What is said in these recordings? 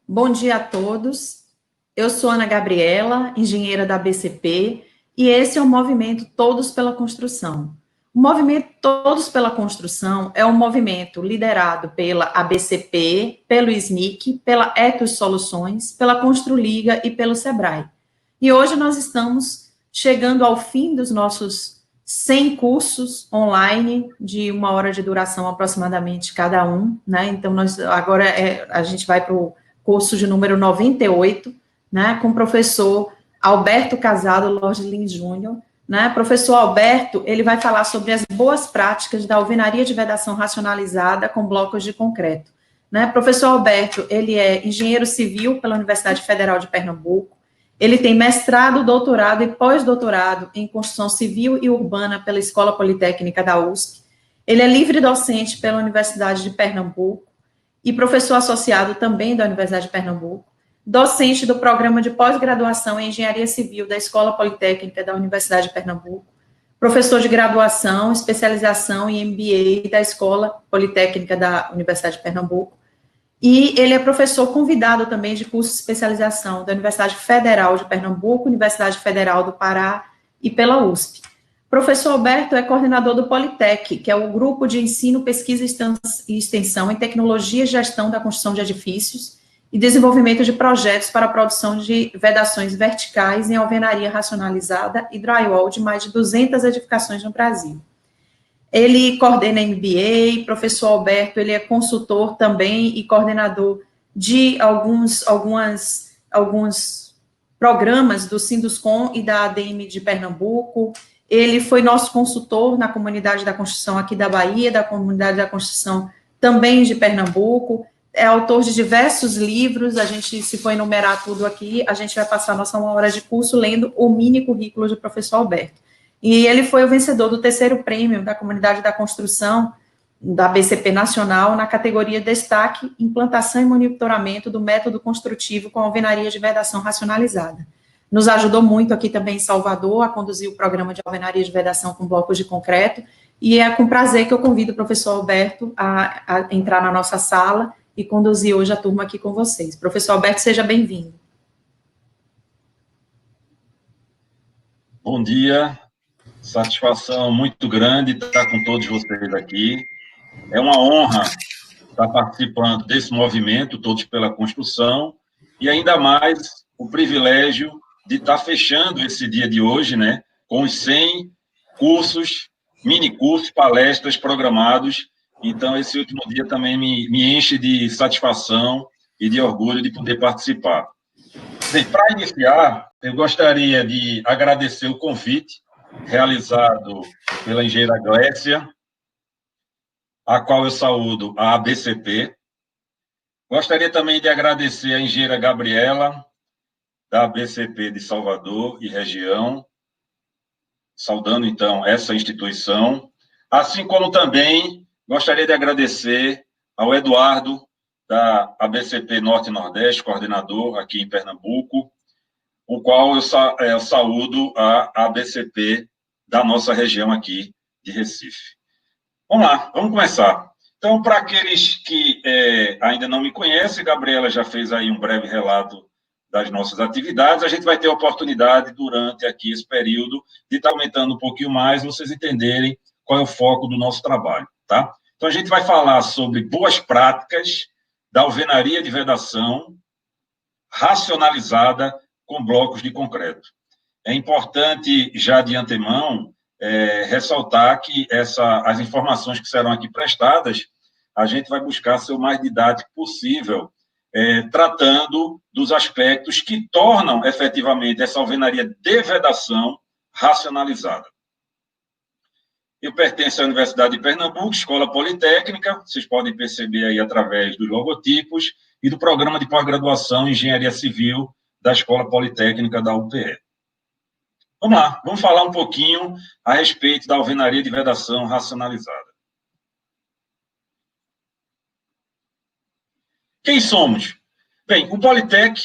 Bom dia a todos. Eu sou Ana Gabriela, engenheira da BCP, e esse é o movimento Todos pela Construção. O movimento Todos pela Construção é um movimento liderado pela ABCP, pelo SNIC, pela Etos Soluções, pela Construliga e pelo Sebrae. E hoje nós estamos chegando ao fim dos nossos 100 cursos online, de 1 hora de duração aproximadamente cada um, né? Então, agora a gente vai para o curso de número 98, né, com o professor Alberto Casado Lorde Lins Júnior, né? Professor Alberto, ele vai falar sobre as boas práticas da alvenaria de vedação racionalizada com blocos de concreto, né? Professor Alberto, ele é engenheiro civil pela Universidade Federal de Pernambuco, ele tem mestrado, doutorado e pós-doutorado em construção civil e urbana pela Escola Politécnica da USP, ele é livre docente pela Universidade de Pernambuco e professor associado também da Universidade de Pernambuco, docente do programa de pós-graduação em Engenharia Civil da Escola Politécnica da Universidade de Pernambuco, professor de graduação, especialização em MBA da Escola Politécnica da Universidade de Pernambuco, e ele é professor convidado também de curso de especialização da Universidade Federal de Pernambuco, Universidade Federal do Pará e pela USP. Professor Alberto é coordenador do Politec, que é o Grupo de Ensino, Pesquisa e Extensão em Tecnologia e Gestão da Construção de Edifícios e Desenvolvimento de Projetos para a Produção de Vedações Verticais em Alvenaria Racionalizada e Drywall de mais de 200 edificações no Brasil. Ele coordena MBA, professor Alberto, ele é consultor também e coordenador de alguns programas do Sinduscom e da ADM de Pernambuco. Ele foi nosso consultor na comunidade da construção aqui da Bahia, da comunidade da construção também de Pernambuco, é autor de diversos livros, se for enumerar tudo aqui, a gente vai passar a nossa 1 hora de curso lendo o mini currículo do professor Alberto. E ele foi o vencedor do 3º prêmio da comunidade da construção da BCP Nacional na categoria Destaque, Implantação e Monitoramento do Método Construtivo com Alvenaria de Vedação Racionalizada. Nos ajudou muito aqui também em Salvador a conduzir o programa de alvenaria de vedação com blocos de concreto, e é com prazer que eu convido o professor Alberto a entrar na nossa sala e conduzir hoje a turma aqui com vocês. Professor Alberto, seja bem-vindo. Bom dia, satisfação muito grande estar com todos vocês aqui. É uma honra estar participando desse movimento, Todos pela Construção, e ainda mais o privilégio de estar fechando esse dia de hoje, né, com os 100 cursos, mini-cursos, palestras programados. Então, esse último dia também me enche de satisfação e de orgulho de poder participar. Bem, para iniciar, eu gostaria de agradecer o convite realizado pela engenheira Glécia, a qual eu saúdo a ABCP. Gostaria também de agradecer a engenheira Gabriela, da ABCP de Salvador e região, saudando, então, essa instituição, assim como também gostaria de agradecer ao Eduardo, da ABCP Norte e Nordeste, coordenador aqui em Pernambuco, o qual eu saúdo a ABCP da nossa região aqui de Recife. Vamos lá, vamos começar. Então, para aqueles que ainda não me conhecem, Gabriela já fez aí um breve relato das nossas atividades, a gente vai ter a oportunidade, durante aqui esse período, de estar aumentando um pouquinho mais, vocês entenderem qual é o foco do nosso trabalho, tá? Então, a gente vai falar sobre boas práticas da alvenaria de vedação racionalizada com blocos de concreto. É importante, já de antemão, ressaltar que as informações que serão aqui prestadas, a gente vai buscar ser o mais didático possível, tratando dos aspectos que tornam, efetivamente, essa alvenaria de vedação racionalizada. Eu pertenço à Universidade de Pernambuco, Escola Politécnica, vocês podem perceber aí através dos logotipos, e do programa de pós-graduação em Engenharia Civil da Escola Politécnica da UPE. Vamos lá, vamos falar um pouquinho a respeito da alvenaria de vedação racionalizada. Quem somos? Bem, o Politec,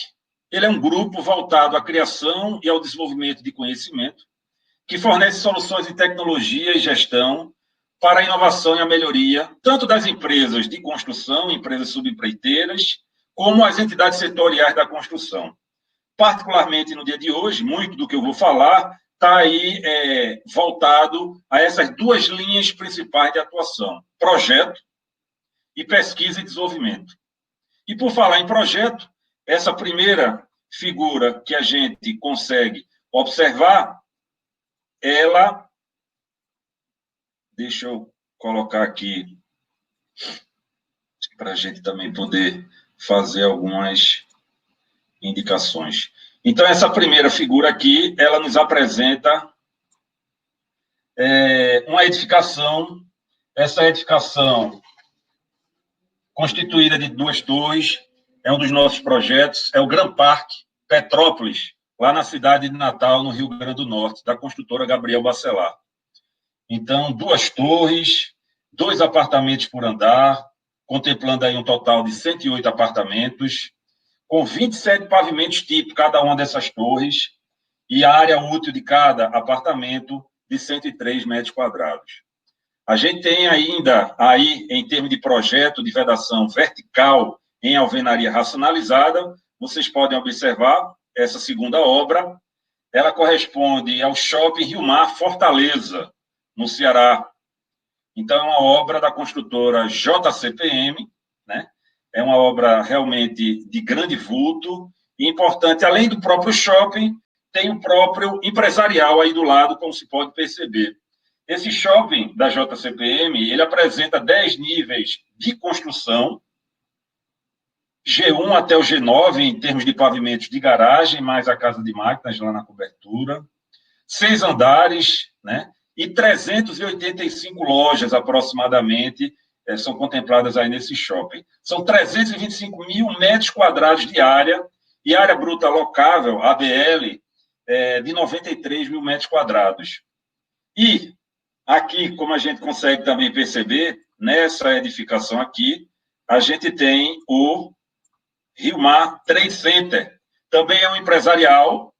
ele é um grupo voltado à criação e ao desenvolvimento de conhecimento, que fornece soluções de tecnologia e gestão para a inovação e a melhoria, tanto das empresas de construção, empresas subempreiteiras, como as entidades setoriais da construção. Particularmente no dia de hoje, muito do que eu vou falar está aí voltado a essas duas linhas principais de atuação, projeto e pesquisa e desenvolvimento. E por falar em projeto, essa primeira figura que a gente consegue observar, ela, deixa eu colocar aqui, para a gente também poder fazer algumas indicações. Então, essa primeira figura aqui, ela nos apresenta uma edificação, essa edificação constituída de duas torres, é um dos nossos projetos, é o Gran Parque Petrópolis, lá na cidade de Natal, no Rio Grande do Norte, da construtora Gabriel Bacelar. Então, duas torres, 2 apartamentos por andar, contemplando aí um total de 108 apartamentos, com 27 pavimentos tipo, cada uma dessas torres, e a área útil de cada apartamento de 103 metros quadrados. A gente tem ainda, aí, em termos de projeto de vedação vertical em alvenaria racionalizada, vocês podem observar essa segunda obra, ela corresponde ao Shopping Rio Mar Fortaleza, no Ceará. Então, é uma obra da construtora JCPM, né? É uma obra realmente de grande vulto e importante. Além do próprio shopping, tem o próprio empresarial aí do lado, como se pode perceber. Esse shopping da JCPM, ele apresenta 10 níveis de construção, G1 até o G9, em termos de pavimentos de garagem, mais a casa de máquinas lá na cobertura, 6 andares, né? E 385 lojas, aproximadamente, são contempladas aí nesse shopping. São 325 mil metros quadrados de área, e área bruta locável, ABL, de 93 mil metros quadrados. E aqui, como a gente consegue também perceber, nessa edificação aqui, a gente tem o Rio Mar Trade Center. Também é um empresarial,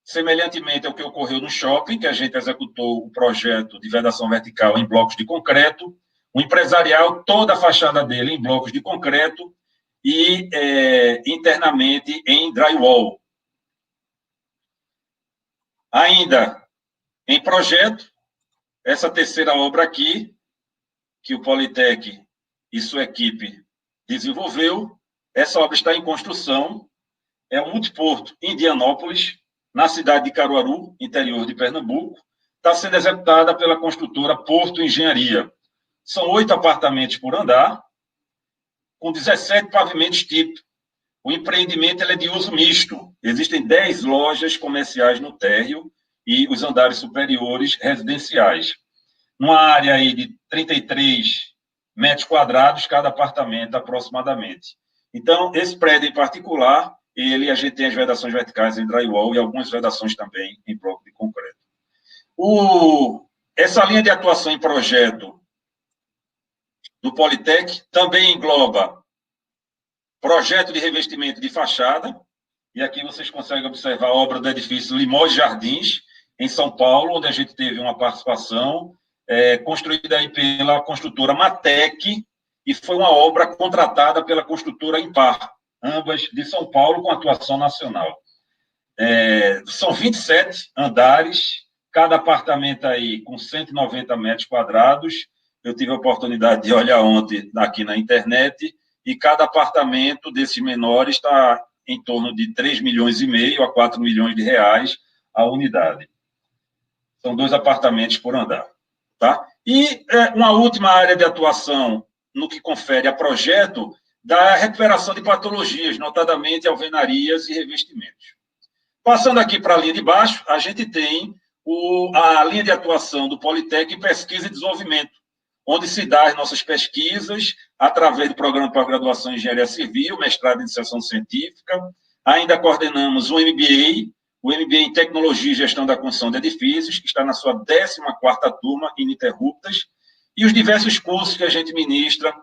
semelhantemente ao que ocorreu no shopping, que a gente executou o projeto de vedação vertical em blocos de concreto, o empresarial, toda a fachada dele em blocos de concreto e internamente em drywall. Ainda em projeto, essa terceira obra aqui, que o Politec e sua equipe desenvolveu, essa obra está em construção, é um multiporto em Indianópolis, na cidade de Caruaru, interior de Pernambuco, está sendo executada pela construtora Porto Engenharia. São 8 apartamentos por andar, com 17 pavimentos tipo. O empreendimento é de uso misto. Existem 10 lojas comerciais no térreo e os andares superiores residenciais. Numa área aí de 33 metros quadrados, cada apartamento aproximadamente. Então, esse prédio em particular, a gente tem as vedações verticais em drywall e algumas vedações também em bloco de concreto. Essa linha de atuação em projeto do Politec também engloba projeto de revestimento de fachada, e aqui vocês conseguem observar a obra do edifício Limões Jardins, em São Paulo, onde a gente teve uma participação construída aí pela construtora Matec, e foi uma obra contratada pela construtora Impar, ambas de São Paulo, com atuação nacional. São 27 andares, cada apartamento aí com 190 metros quadrados. Eu tive a oportunidade de olhar ontem aqui na internet, e cada apartamento desses menores está em torno de 3,5 milhões a 4 milhões de reais a unidade. São 2 apartamentos por andar. Tá? E uma última área de atuação no que confere a projeto da recuperação de patologias, notadamente alvenarias e revestimentos. Passando aqui para a linha de baixo, a gente tem a linha de atuação do Politec em pesquisa e desenvolvimento, onde se dá as nossas pesquisas através do programa de pós-graduação em Engenharia Civil, mestrado em Iniciação Científica. Ainda coordenamos o MBA em Tecnologia e Gestão da Construção de Edifícios, que está na sua 14ª turma, ininterruptas, e os diversos cursos que a gente ministra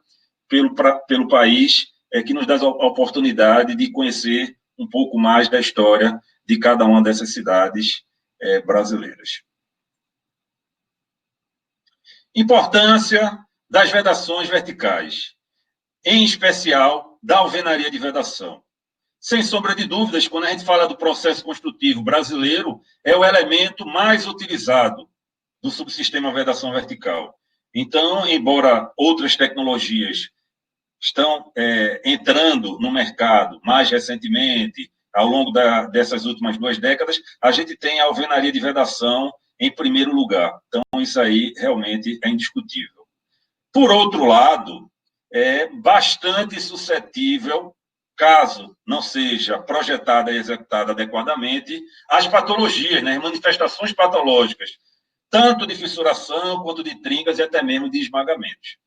pelo país, que nos dá a oportunidade de conhecer um pouco mais da história de cada uma dessas cidades brasileiras. Importância das vedações verticais, em especial da alvenaria de vedação. Sem sombra de dúvidas, quando a gente fala do processo construtivo brasileiro, é o elemento mais utilizado do subsistema vedação vertical. Então, embora outras tecnologias estão entrando no mercado mais recentemente, ao longo dessas últimas 2 décadas, a gente tem a alvenaria de vedação em primeiro lugar. Então, isso aí realmente é indiscutível. Por outro lado, é bastante suscetível, caso não seja projetada e executada adequadamente, às patologias, né, as manifestações patológicas, tanto de fissuração quanto de trincas e até mesmo de esmagamentos.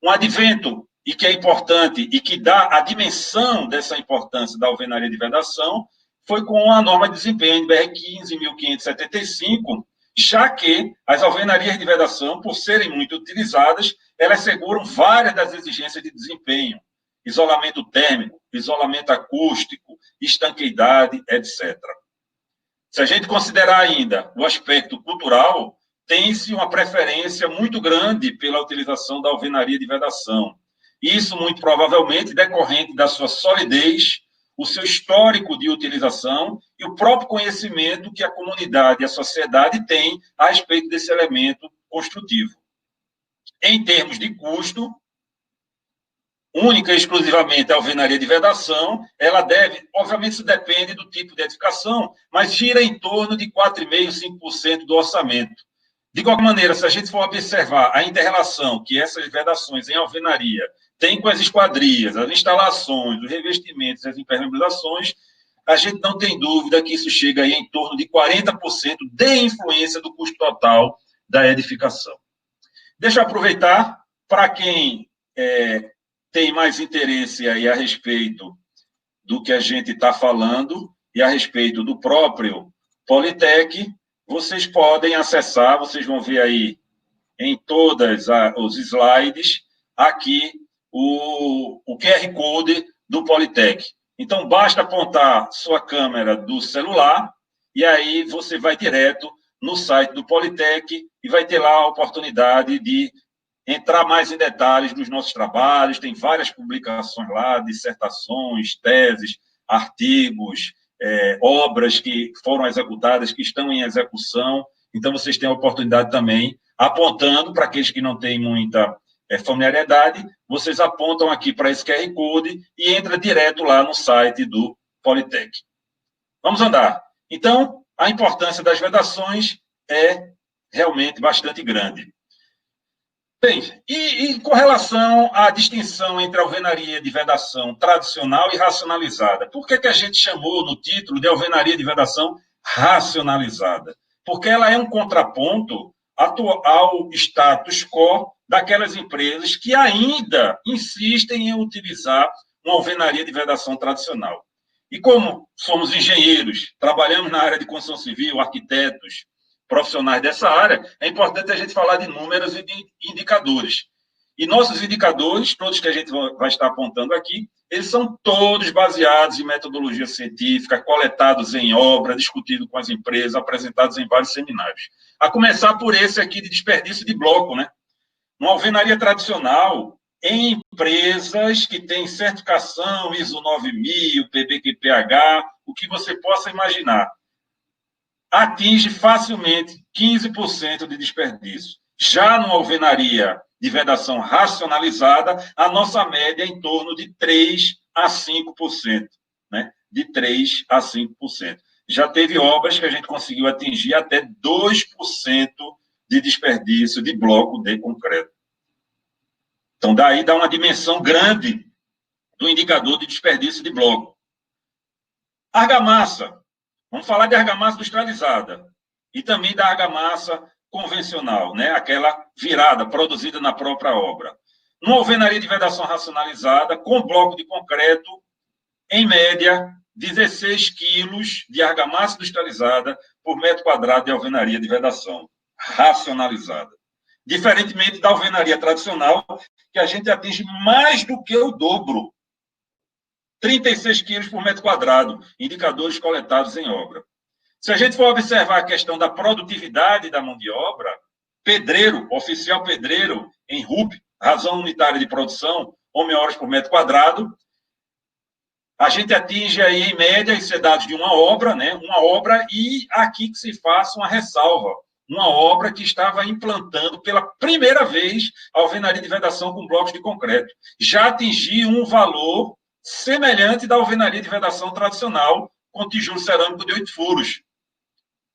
Um advento, e que é importante, e que dá a dimensão dessa importância da alvenaria de vedação, foi com a norma de desempenho NBR 15.575, já que as alvenarias de vedação, por serem muito utilizadas, elas seguram várias das exigências de desempenho, isolamento térmico, isolamento acústico, estanqueidade, etc. Se a gente considerar ainda o aspecto cultural, tem-se uma preferência muito grande pela utilização da alvenaria de vedação. Isso, muito provavelmente, decorrente da sua solidez, o seu histórico de utilização e o próprio conhecimento que a comunidade e a sociedade têm a respeito desse elemento construtivo. Em termos de custo, única e exclusivamente a alvenaria de vedação, ela deve, obviamente isso depende do tipo de edificação, mas gira em torno de 4,5%, 5% do orçamento. De qualquer maneira, se a gente for observar a inter-relação que essas vedações em alvenaria têm com as esquadrias, as instalações, os revestimentos, as impermeabilizações, a gente não tem dúvida que isso chega aí em torno de 40% de influência do custo total da edificação. Deixa eu aproveitar para quem tem mais interesse aí a respeito do que a gente está falando e a respeito do próprio Politec, vocês podem acessar, vocês vão ver aí em todos os slides, aqui o QR Code do Politec. Então, basta apontar sua câmera do celular e aí você vai direto no site do Politec e vai ter lá a oportunidade de entrar mais em detalhes dos nossos trabalhos. Tem várias publicações lá, dissertações, teses, artigos, obras que foram executadas, que estão em execução. Então, vocês têm a oportunidade também, apontando para aqueles que não têm muita familiaridade, vocês apontam aqui para esse QR Code e entra direto lá no site do Politec. Vamos andar. Então, a importância das vedações é realmente bastante grande. Bem, e com relação à distinção entre a alvenaria de vedação tradicional e racionalizada, por que a gente chamou no título de alvenaria de vedação racionalizada? Porque ela é um contraponto ao status quo daquelas empresas que ainda insistem em utilizar uma alvenaria de vedação tradicional. E como somos engenheiros, trabalhamos na área de construção civil, arquitetos, profissionais dessa área, é importante a gente falar de números e de indicadores. E nossos indicadores, todos que a gente vai estar apontando aqui, eles são todos baseados em metodologia científica, coletados em obra, discutidos com as empresas, apresentados em vários seminários. A começar por esse aqui de desperdício de bloco, né? Uma alvenaria tradicional, em empresas que têm certificação ISO 9000, PBQPH, o que você possa imaginar, atinge facilmente 15% de desperdício. Já numa alvenaria de vedação racionalizada, a nossa média é em torno de 3% a 5%. Né? De 3% a 5%. Já teve obras que a gente conseguiu atingir até 2% de desperdício de bloco de concreto. Então, daí dá uma dimensão grande do indicador de desperdício de bloco. Argamassa. Vamos falar de argamassa industrializada e também da argamassa convencional, né? Aquela virada, produzida na própria obra. Numa alvenaria de vedação racionalizada, com bloco de concreto, em média, 16 quilos de argamassa industrializada por metro quadrado de alvenaria de vedação racionalizada. Diferentemente da alvenaria tradicional, que a gente atinge mais do que o dobro. 36 quilos por metro quadrado, indicadores coletados em obra. Se a gente for observar a questão da produtividade da mão de obra, pedreiro, oficial pedreiro, em RUP, razão unitária de produção, homem-horas por metro quadrado, A gente atinge aí, em média, isso é dados de uma obra, né? Uma obra, e aqui que se faça uma ressalva. Uma obra que estava implantando pela primeira vez a alvenaria de vedação com blocos de concreto. Já atingiu um valor semelhante da alvenaria de vedação tradicional, com tijolo cerâmico de 8 furos.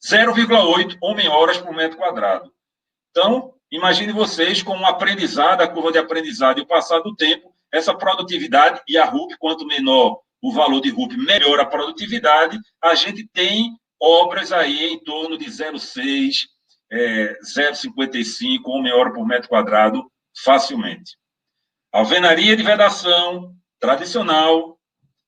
0,8 homem-horas por metro quadrado. Então, imagine vocês com um aprendizado, a curva de aprendizado e o passar do tempo, essa produtividade, e a RUP, quanto menor o valor de RUP, melhor a produtividade, a gente tem obras aí em torno de 0,6, 0,55 homem-hora por metro quadrado, facilmente. Alvenaria de vedação tradicional,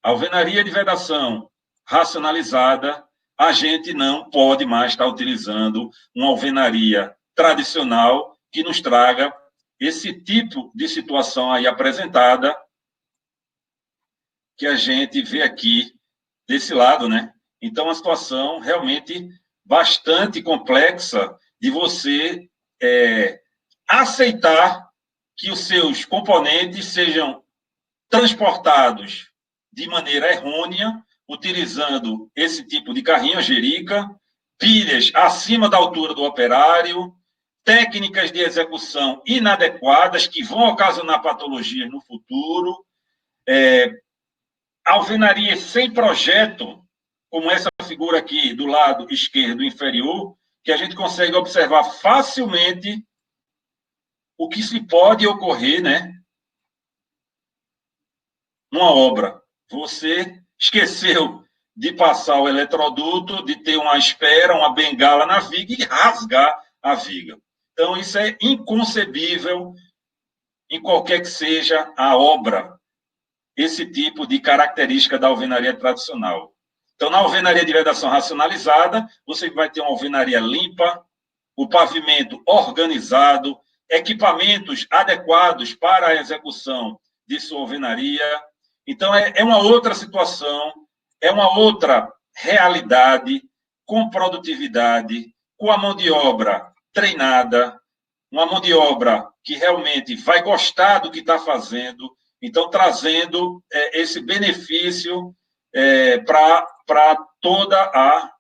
alvenaria de vedação racionalizada, a gente não pode mais estar utilizando uma alvenaria tradicional que nos traga esse tipo de situação aí apresentada que a gente vê aqui desse lado, né? Então, a situação realmente bastante complexa de você aceitar que os seus componentes sejam transportados de maneira errônea, utilizando esse tipo de carrinho, jerica, pilhas acima da altura do operário, técnicas de execução inadequadas que vão ocasionar patologias no futuro, alvenarias sem projeto, como essa figura aqui do lado esquerdo inferior, que a gente consegue observar facilmente o que se pode ocorrer, né? Numa obra. Você esqueceu de passar o eletroduto, de ter uma espera, uma bengala na viga e rasgar a viga. Então, isso é inconcebível em qualquer que seja a obra, esse tipo de característica da alvenaria tradicional. Então, na alvenaria de vedação racionalizada, você vai ter uma alvenaria limpa, o pavimento organizado, equipamentos adequados para a execução de sua alvenaria. Então, é uma outra situação, é uma outra realidade, com produtividade, com a mão de obra treinada, uma mão de obra que realmente vai gostar do que está fazendo, então trazendo esse benefício para toda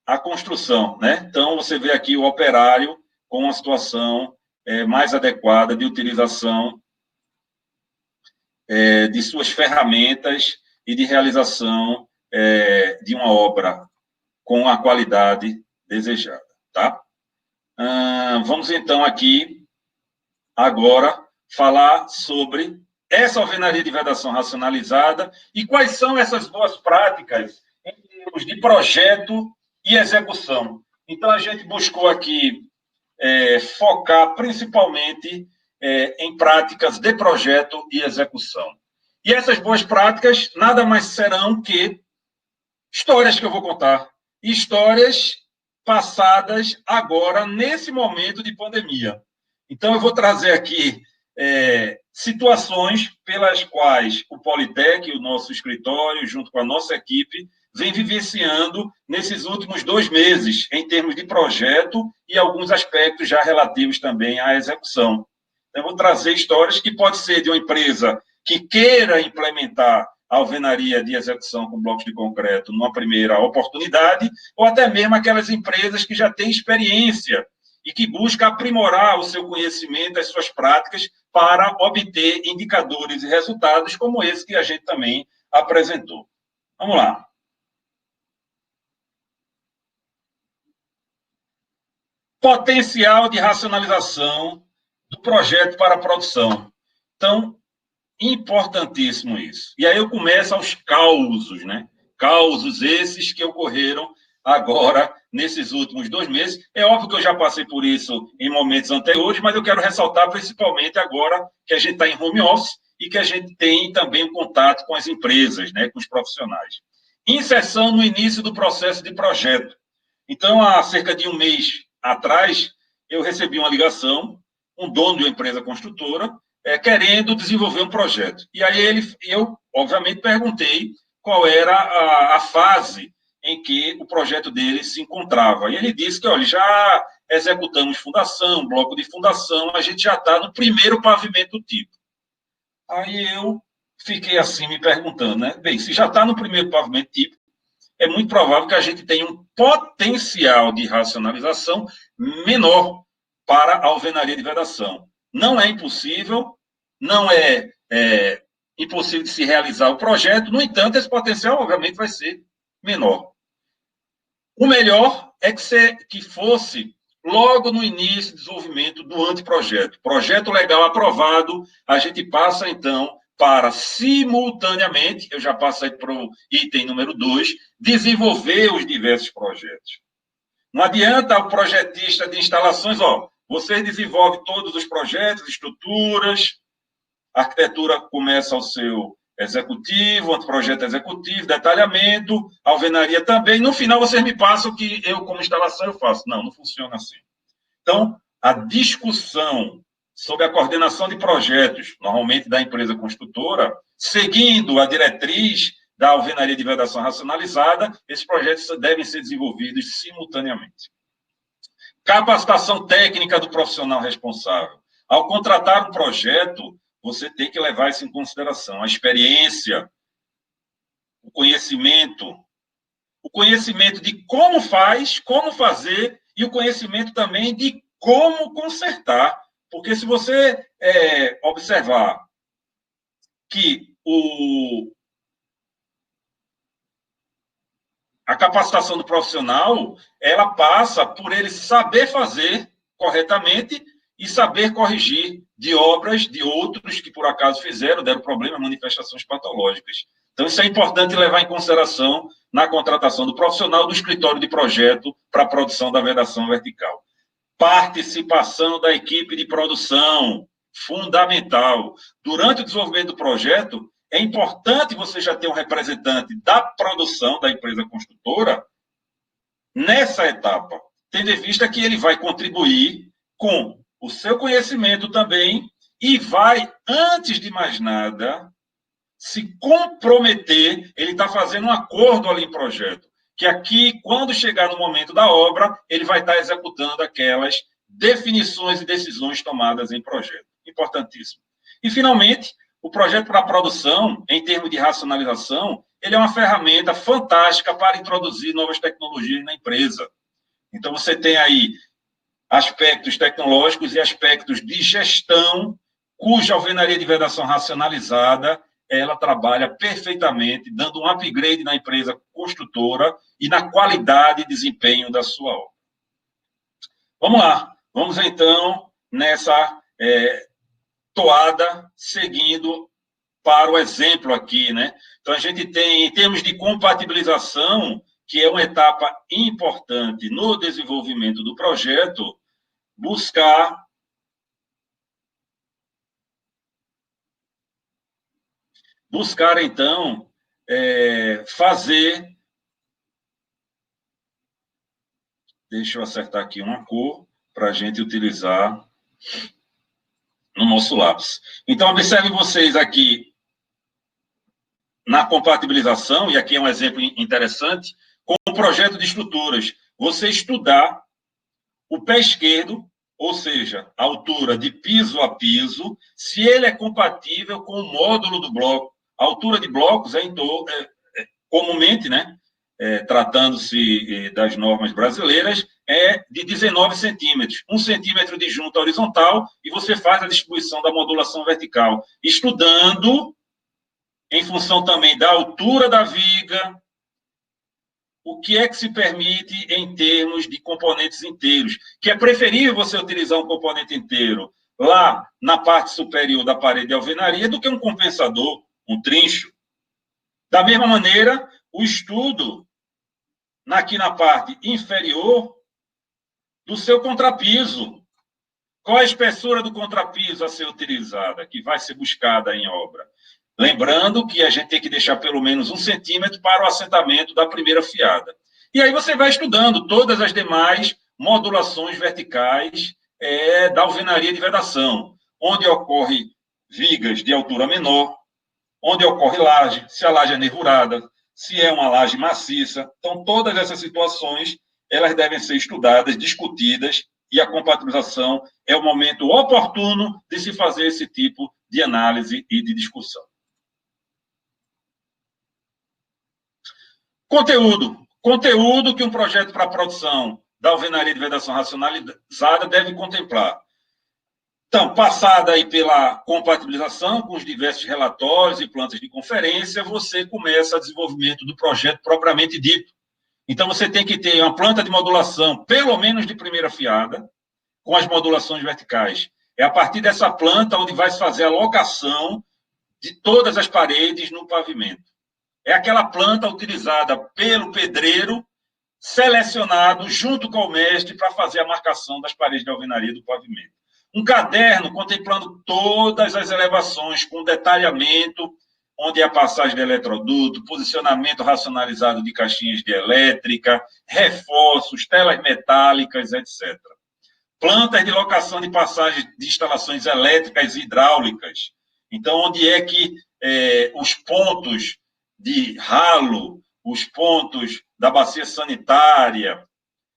a construção, né? Então, você vê aqui o operário com uma situação mais adequada de utilização de suas ferramentas e de realização de uma obra com a qualidade desejada, tá? Vamos, então, aqui, agora, falar sobre essa alvenaria de vedação racionalizada e quais são essas boas práticas em termos de projeto e execução. Então, a gente buscou aqui focar principalmente em práticas de projeto e execução. E essas boas práticas nada mais serão que histórias que eu vou contar. Histórias passadas agora, nesse momento de pandemia. Então, eu vou trazer aqui situações pelas quais o Politec, o nosso escritório, junto com a nossa equipe, vem vivenciando nesses últimos 2 meses, em termos de projeto e alguns aspectos já relativos também à execução. Então, eu vou trazer histórias que pode ser de uma empresa que queira implementar a alvenaria de execução com blocos de concreto numa primeira oportunidade, ou até mesmo aquelas empresas que já têm experiência e que buscam aprimorar o seu conhecimento, as suas práticas, para obter indicadores e resultados como esse que a gente também apresentou. Vamos lá. Potencial de racionalização do projeto para a produção. Então, importantíssimo isso. E aí eu começo aos causos, né? Causos esses que ocorreram agora, nesses últimos 2 meses. É óbvio que eu já passei por isso em momentos anteriores, mas eu quero ressaltar principalmente agora que a gente está em home office e que a gente tem também um contato com as empresas, né? Com os profissionais. Inserção no início do processo de projeto. Então, há cerca de 1 mês atrás, eu recebi uma ligação, um dono de uma empresa construtora, querendo desenvolver um projeto. E aí eu, obviamente, perguntei qual era a fase em que o projeto dele se encontrava. E ele disse que, olha, já executamos fundação, bloco de fundação, a gente já está no primeiro pavimento do tipo. Aí eu fiquei assim me perguntando, né? Bem, se já está no primeiro pavimento típico, é muito provável que a gente tenha um potencial de racionalização menor para a alvenaria de vedação. Não é impossível, não é impossível de se realizar o projeto, no entanto, esse potencial, obviamente, vai ser menor. O melhor é que fosse logo no início do desenvolvimento do anteprojeto. Projeto legal aprovado, a gente passa, então, para simultaneamente, eu já passei para o item número 2, desenvolver os diversos projetos. Não adianta o projetista de instalações, você desenvolve todos os projetos, estruturas, a arquitetura começa ao seu executivo, anteprojeto executivo, detalhamento, alvenaria também. No final, vocês me passam o que eu, como instalação, eu faço. Não, não funciona assim. Então, a discussão sobre a coordenação de projetos, normalmente da empresa construtora, seguindo a diretriz da alvenaria de vedação racionalizada, esses projetos devem ser desenvolvidos simultaneamente. Capacitação técnica do profissional responsável. Ao contratar um projeto, você tem que levar isso em consideração. A experiência, o conhecimento de como faz, como fazer, e o conhecimento também de como consertar. Porque se você observar que a capacitação do profissional, ela passa por ele saber fazer corretamente e saber corrigir de obras de outros que, por acaso, fizeram, deram problema, manifestações patológicas. Então, isso é importante levar em consideração na contratação do profissional do escritório de projeto para a produção da vedação vertical. Participação da equipe de produção, fundamental. Durante o desenvolvimento do projeto, é importante você já ter um representante da produção da empresa construtora nessa etapa, tendo em vista que ele vai contribuir com o seu conhecimento também e vai, antes de mais nada, se comprometer, ele está fazendo um acordo ali em projeto, que aqui, quando chegar no momento da obra, ele vai estar executando aquelas definições e decisões tomadas em projeto. Importantíssimo. E, finalmente, o projeto para a produção, em termos de racionalização, ele é uma ferramenta fantástica para introduzir novas tecnologias na empresa. Então, você tem aí aspectos tecnológicos e aspectos de gestão, cuja alvenaria de vedação racionalizada, ela trabalha perfeitamente, dando um upgrade na empresa construtora e na qualidade e desempenho da sua obra. Vamos lá, vamos então nessa toada, seguindo para o exemplo aqui, né? Então, a gente tem, em termos de compatibilização, que é uma etapa importante no desenvolvimento do projeto, buscar então, fazer... Deixa eu acertar aqui uma cor para a gente utilizar no nosso lápis. Então, observem vocês aqui na compatibilização, e aqui é um exemplo interessante, com o projeto de estruturas. Você estudar o pé esquerdo, ou seja, a altura de piso a piso, se ele é compatível com o módulo do bloco. A altura de blocos comumente, né, tratando-se das normas brasileiras, é de 19 centímetros. 1 centímetro de junta horizontal, e você faz a distribuição da modulação vertical, estudando, em função também da altura da viga, o que é que se permite em termos de componentes inteiros, que é preferível você utilizar um componente inteiro lá na parte superior da parede de alvenaria do que um compensador, um trincho. Da mesma maneira, o estudo aqui na parte inferior do seu contrapiso. Qual a espessura do contrapiso a ser utilizada, que vai ser buscada em obra? Lembrando que a gente tem que deixar pelo menos 1 centímetro para o assentamento da primeira fiada. E aí você vai estudando todas as demais modulações verticais da alvenaria de vedação, onde ocorre vigas de altura menor, onde ocorre laje, se a laje é nervurada, se é uma laje maciça. Então, todas essas situações, elas devem ser estudadas, discutidas, e a compatibilização é o momento oportuno de se fazer esse tipo de análise e de discussão. Conteúdo. Conteúdo que um projeto para a produção da alvenaria de vedação racionalizada deve contemplar. Então, passada aí pela compatibilização com os diversos relatórios e plantas de conferência, você começa o desenvolvimento do projeto propriamente dito. Então, você tem que ter uma planta de modulação, pelo menos de primeira fiada, com as modulações verticais. É a partir dessa planta onde vai se fazer a locação de todas as paredes no pavimento. É aquela planta utilizada pelo pedreiro, selecionado junto com o mestre para fazer a marcação das paredes de alvenaria do pavimento. Um caderno contemplando todas as elevações, com detalhamento, onde é a passagem de eletroduto, posicionamento racionalizado de caixinhas de elétrica, reforços, telas metálicas, etc. Plantas de locação de passagens de instalações elétricas e hidráulicas. Então, onde é que os pontos de ralo, os pontos da bacia sanitária,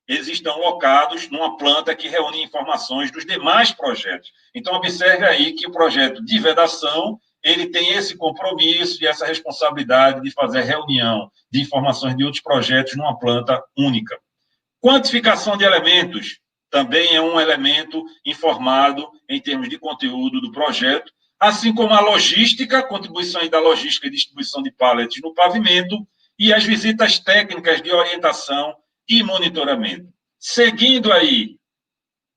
eles estão locados numa planta que reúne informações dos demais projetos. Então, observe aí que o projeto de vedação, ele tem esse compromisso e essa responsabilidade de fazer reunião de informações de outros projetos numa planta única. Quantificação de elementos também é um elemento informado em termos de conteúdo do projeto, assim como a logística, contribuições da logística e distribuição de pallets no pavimento, e as visitas técnicas de orientação e monitoramento. Seguindo aí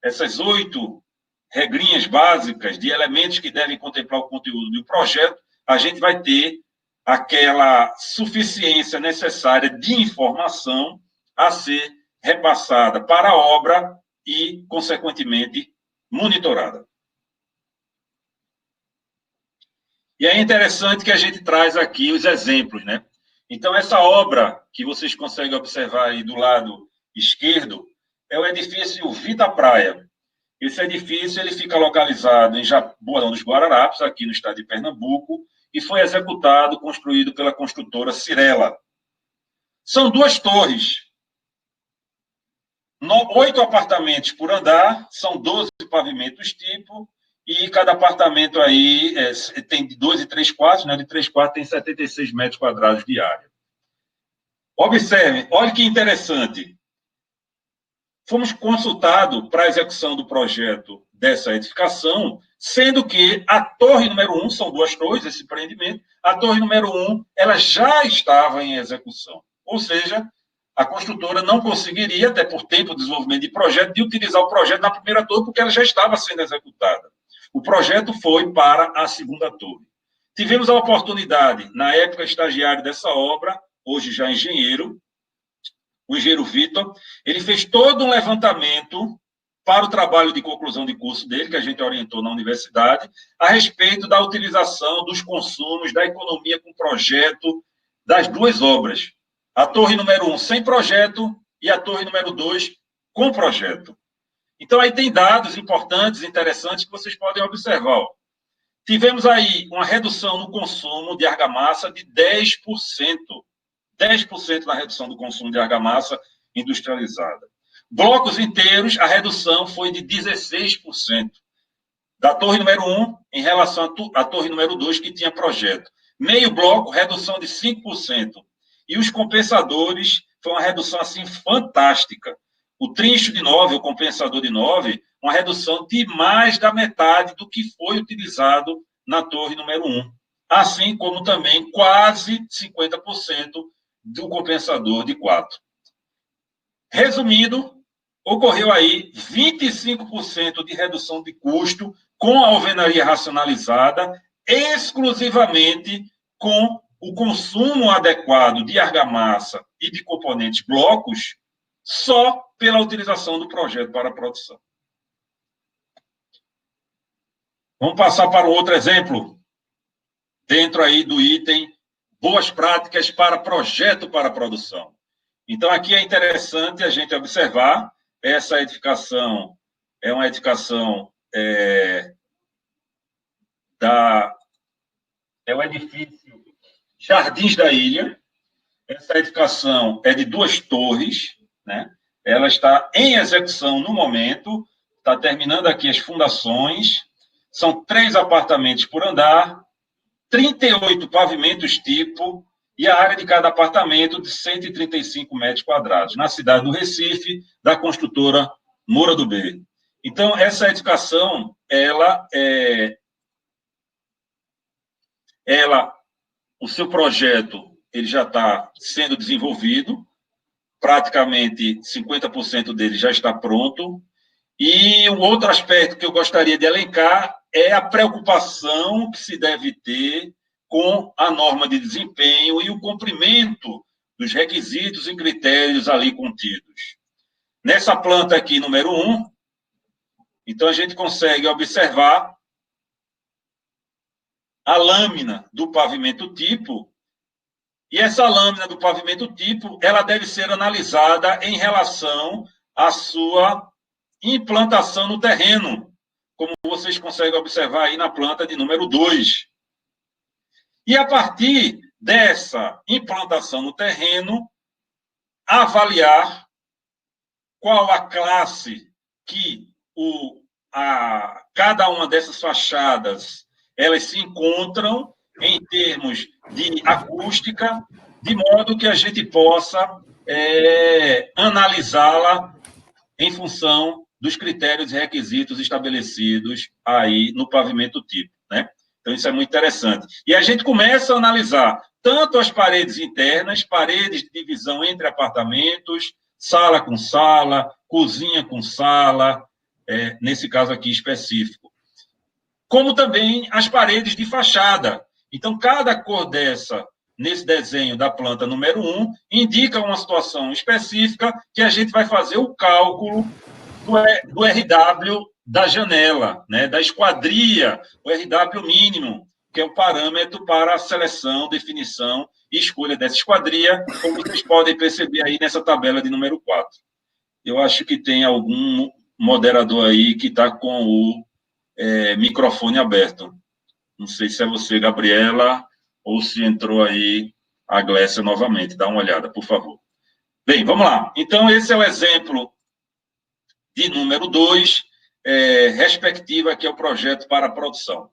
essas 8 regrinhas básicas de elementos que devem contemplar o conteúdo do projeto, a gente vai ter aquela suficiência necessária de informação a ser repassada para a obra e, consequentemente, monitorada. E é interessante que a gente traz aqui os exemplos, né? Então, essa obra que vocês conseguem observar aí do lado esquerdo é o edifício Vita Praia. Esse edifício ele fica localizado em Jaboatão dos Guararapes, aqui no estado de Pernambuco, e foi executado, construído pela construtora Cirela. São 2 torres, 8 apartamentos por andar, são 12 pavimentos tipo, e cada apartamento aí tem de 2 e 3 quartos, né? De 3 quartos tem 76 metros quadrados de área. Observe, olha que interessante. Fomos consultados para a execução do projeto dessa edificação, sendo que a torre número 1, são 2 torres, esse empreendimento, a torre número 1, ela já estava em execução. Ou seja, a construtora não conseguiria, até por tempo de desenvolvimento de projeto, de utilizar o projeto na primeira torre, porque ela já estava sendo executada. O projeto foi para a segunda torre. Tivemos a oportunidade, na época estagiário dessa obra, hoje já engenheiro, o engenheiro Vitor, ele fez todo um levantamento para o trabalho de conclusão de curso dele, que a gente orientou na universidade, a respeito da utilização dos consumos, da economia com projeto das 2 obras. A torre número 1 sem projeto e a torre número 2 com projeto. Então, aí tem dados importantes, interessantes, que vocês podem observar. Tivemos aí uma redução no consumo de argamassa de 10%. 10% na redução do consumo de argamassa industrializada. Blocos inteiros, a redução foi de 16%. Da torre número 1 em relação à torre número 2, que tinha projeto. Meio bloco, redução de 5%. E os compensadores, foi uma redução assim fantástica. O trincho de 9, o compensador de 9, uma redução de mais da metade do que foi utilizado na torre número 1. Assim como também quase 50% do compensador de 4. Resumindo, ocorreu aí 25% de redução de custo com a alvenaria racionalizada, exclusivamente com o consumo adequado de argamassa e de componentes blocos, só pela utilização do projeto para a produção. Vamos passar para um outro exemplo, dentro aí do item boas práticas para projeto para produção. Então, aqui é interessante a gente observar, essa edificação é uma edificação é o edifício Jardins da Ilha. Essa edificação é de 2 torres, né? Ela está em execução no momento, está terminando aqui as fundações, são 3 apartamentos por andar, 38 pavimentos tipo, e a área de cada apartamento de 135 metros quadrados, na cidade do Recife, da construtora Moura do B. Então, essa edificação, o seu projeto, ele já está sendo desenvolvido, praticamente 50% dele já está pronto, e um outro aspecto que eu gostaria de elencar é a preocupação que se deve ter com a norma de desempenho e o cumprimento dos requisitos e critérios ali contidos. Nessa planta aqui, número 1, então a gente consegue observar a lâmina do pavimento tipo, e essa lâmina do pavimento tipo, ela deve ser analisada em relação à sua implantação no terreno, como vocês conseguem observar aí na planta de número 2. E a partir dessa implantação no terreno, avaliar qual a classe que cada uma dessas fachadas elas se encontram em termos de acústica, de modo que a gente possa analisá-la em função dos critérios e requisitos estabelecidos aí no pavimento tipo, né? Então, isso é muito interessante. E a gente começa a analisar tanto as paredes internas, paredes de divisão entre apartamentos, sala com sala, cozinha com sala, nesse caso aqui específico, como também as paredes de fachada. Então, cada cor dessa, nesse desenho da planta número 1, indica uma situação específica que a gente vai fazer o cálculo do RW da janela, né, da esquadria, o RW mínimo, que é o parâmetro para a seleção, definição e escolha dessa esquadria, como vocês podem perceber aí nessa tabela de número 4. Eu acho que tem algum moderador aí que está com o microfone aberto. Não sei se é você, Gabriela, ou se entrou aí a Glécia novamente. Dá uma olhada, por favor. Bem, vamos lá. Então, esse é o exemplo de número 2, respectiva que é o projeto para a produção.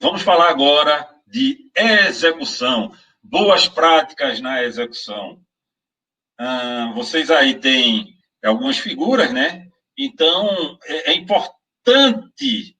Vamos falar agora de execução, boas práticas na execução. Vocês aí têm algumas figuras, né? Então, é importante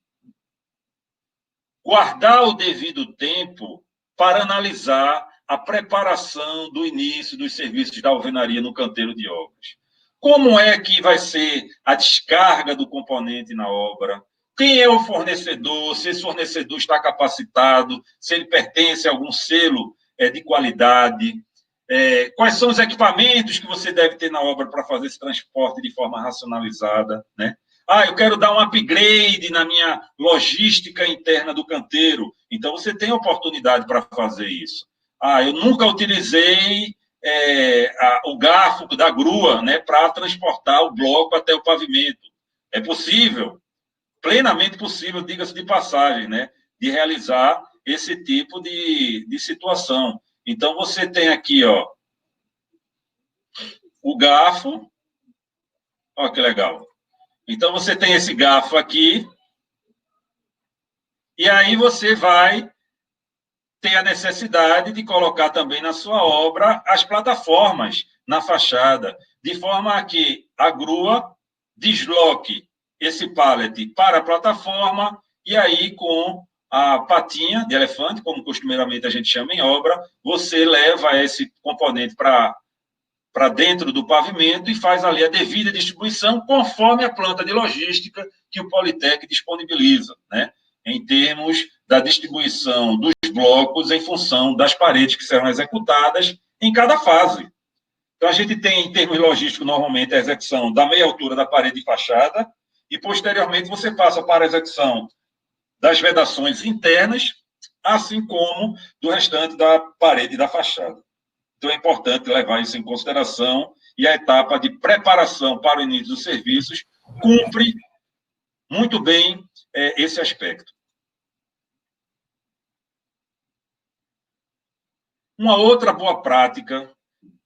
guardar o devido tempo para analisar a preparação do início dos serviços da alvenaria no canteiro de obras. Como é que vai ser a descarga do componente na obra? Quem é o fornecedor? Se esse fornecedor está capacitado? Se ele pertence a algum selo de qualidade? Quais são os equipamentos que você deve ter na obra para fazer esse transporte de forma racionalizada, né? Eu quero dar um upgrade na minha logística interna do canteiro. Então, você tem oportunidade para fazer isso. Eu nunca utilizei o garfo da grua, né, para transportar o bloco até o pavimento. É possível, plenamente possível, diga-se de passagem, né, de realizar esse tipo de situação. Então, você tem aqui, ó, o garfo. Olha que legal. Então, você tem esse garfo aqui, e aí você vai ter a necessidade de colocar também na sua obra as plataformas na fachada, de forma a que a grua desloque esse pallet para a plataforma, e aí com a patinha de elefante, como costumeiramente a gente chama em obra, você leva esse componente para dentro do pavimento e faz ali a devida distribuição conforme a planta de logística que o Politec disponibiliza, né? Em termos da distribuição dos blocos em função das paredes que serão executadas em cada fase. Então, a gente tem, em termos logísticos, normalmente, a execução da meia altura da parede de fachada e, posteriormente, você passa para a execução das vedações internas, assim como do restante da parede da fachada. Então, é importante levar isso em consideração e a etapa de preparação para o início dos serviços cumpre muito bem esse aspecto. Uma outra boa prática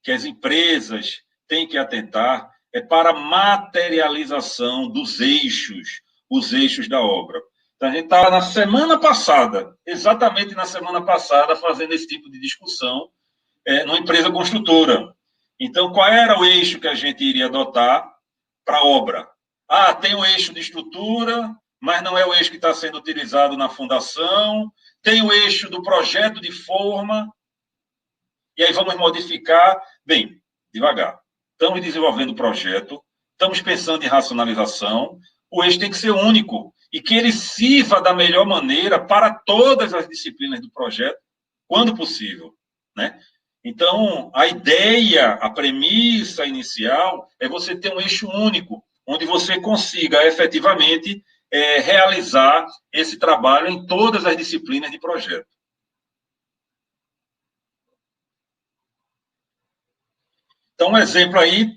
que as empresas têm que atentar é para a materialização dos eixos, os eixos da obra. Então, a gente estava na semana passada, exatamente na semana passada, fazendo esse tipo de discussão numa empresa construtora. Então, qual era o eixo que a gente iria adotar para a obra? Ah, tem o eixo de estrutura, mas não é o eixo que está sendo utilizado na fundação. Tem o eixo do projeto de forma. E aí vamos modificar. Bem, devagar. Estamos desenvolvendo o projeto, estamos pensando em racionalização. O eixo tem que ser único e que ele sirva da melhor maneira para todas as disciplinas do projeto, quando possível, né? Então, a ideia, a premissa inicial é você ter um eixo único, onde você consiga efetivamente realizar esse trabalho em todas as disciplinas de projeto. Então, um exemplo aí,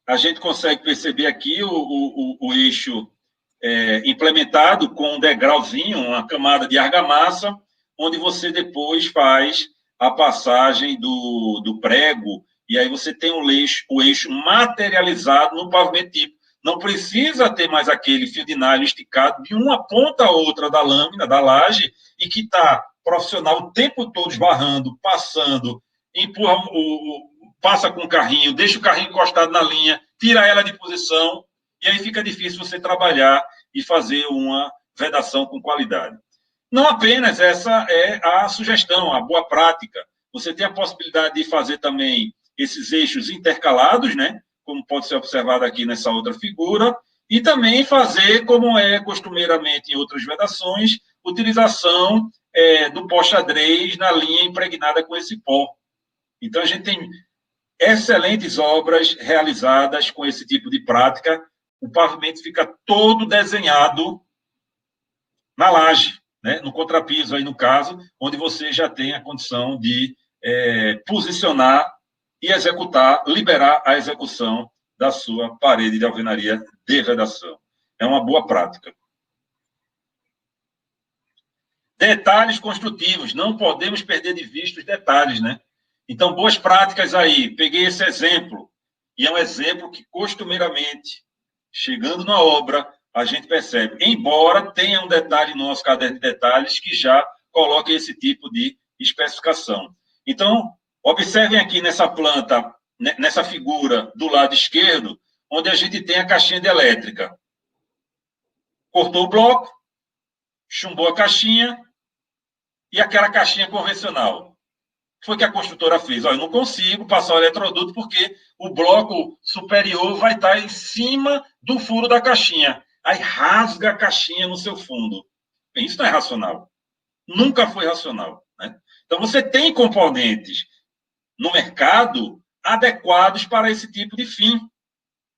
a gente consegue perceber aqui o eixo implementado com um degrauzinho, uma camada de argamassa, onde você depois faz a passagem do prego, e aí você tem o eixo materializado no pavimento típico. Não precisa ter mais aquele fio de nylon esticado de uma ponta a outra da lâmina, da laje, e que está profissional o tempo todo esbarrando, passando, empurra passa com o carrinho, deixa o carrinho encostado na linha, tira ela de posição, e aí fica difícil você trabalhar e fazer uma vedação com qualidade. Não apenas essa é a sugestão, a boa prática. Você tem a possibilidade de fazer também esses eixos intercalados, né? Como pode ser observado aqui nessa outra figura, e também fazer, como é costumeiramente em outras vedações, utilização do pó xadrez na linha impregnada com esse pó. Então, a gente tem excelentes obras realizadas com esse tipo de prática. O pavimento fica todo desenhado na laje, né? No contrapiso, aí no caso, onde você já tem a condição de posicionar e executar, liberar a execução da sua parede de alvenaria de vedação. É uma boa prática. Detalhes construtivos, não podemos perder de vista os detalhes, né? Então, boas práticas aí. Peguei esse exemplo, e é um exemplo que, costumeiramente, chegando na obra, a gente percebe, embora tenha um detalhe no nosso caderno de detalhes que já coloque esse tipo de especificação. Então, observem aqui nessa planta, nessa figura do lado esquerdo, onde a gente tem a caixinha de elétrica. Cortou o bloco, chumbou a caixinha e aquela caixinha convencional. Foi que a construtora fez. Olha, eu não consigo passar o eletroduto porque o bloco superior vai estar em cima do furo da caixinha. Aí rasga a caixinha no seu fundo. Bem, isso não é racional. Nunca foi racional, né? Então, você tem componentes no mercado adequados para esse tipo de fim.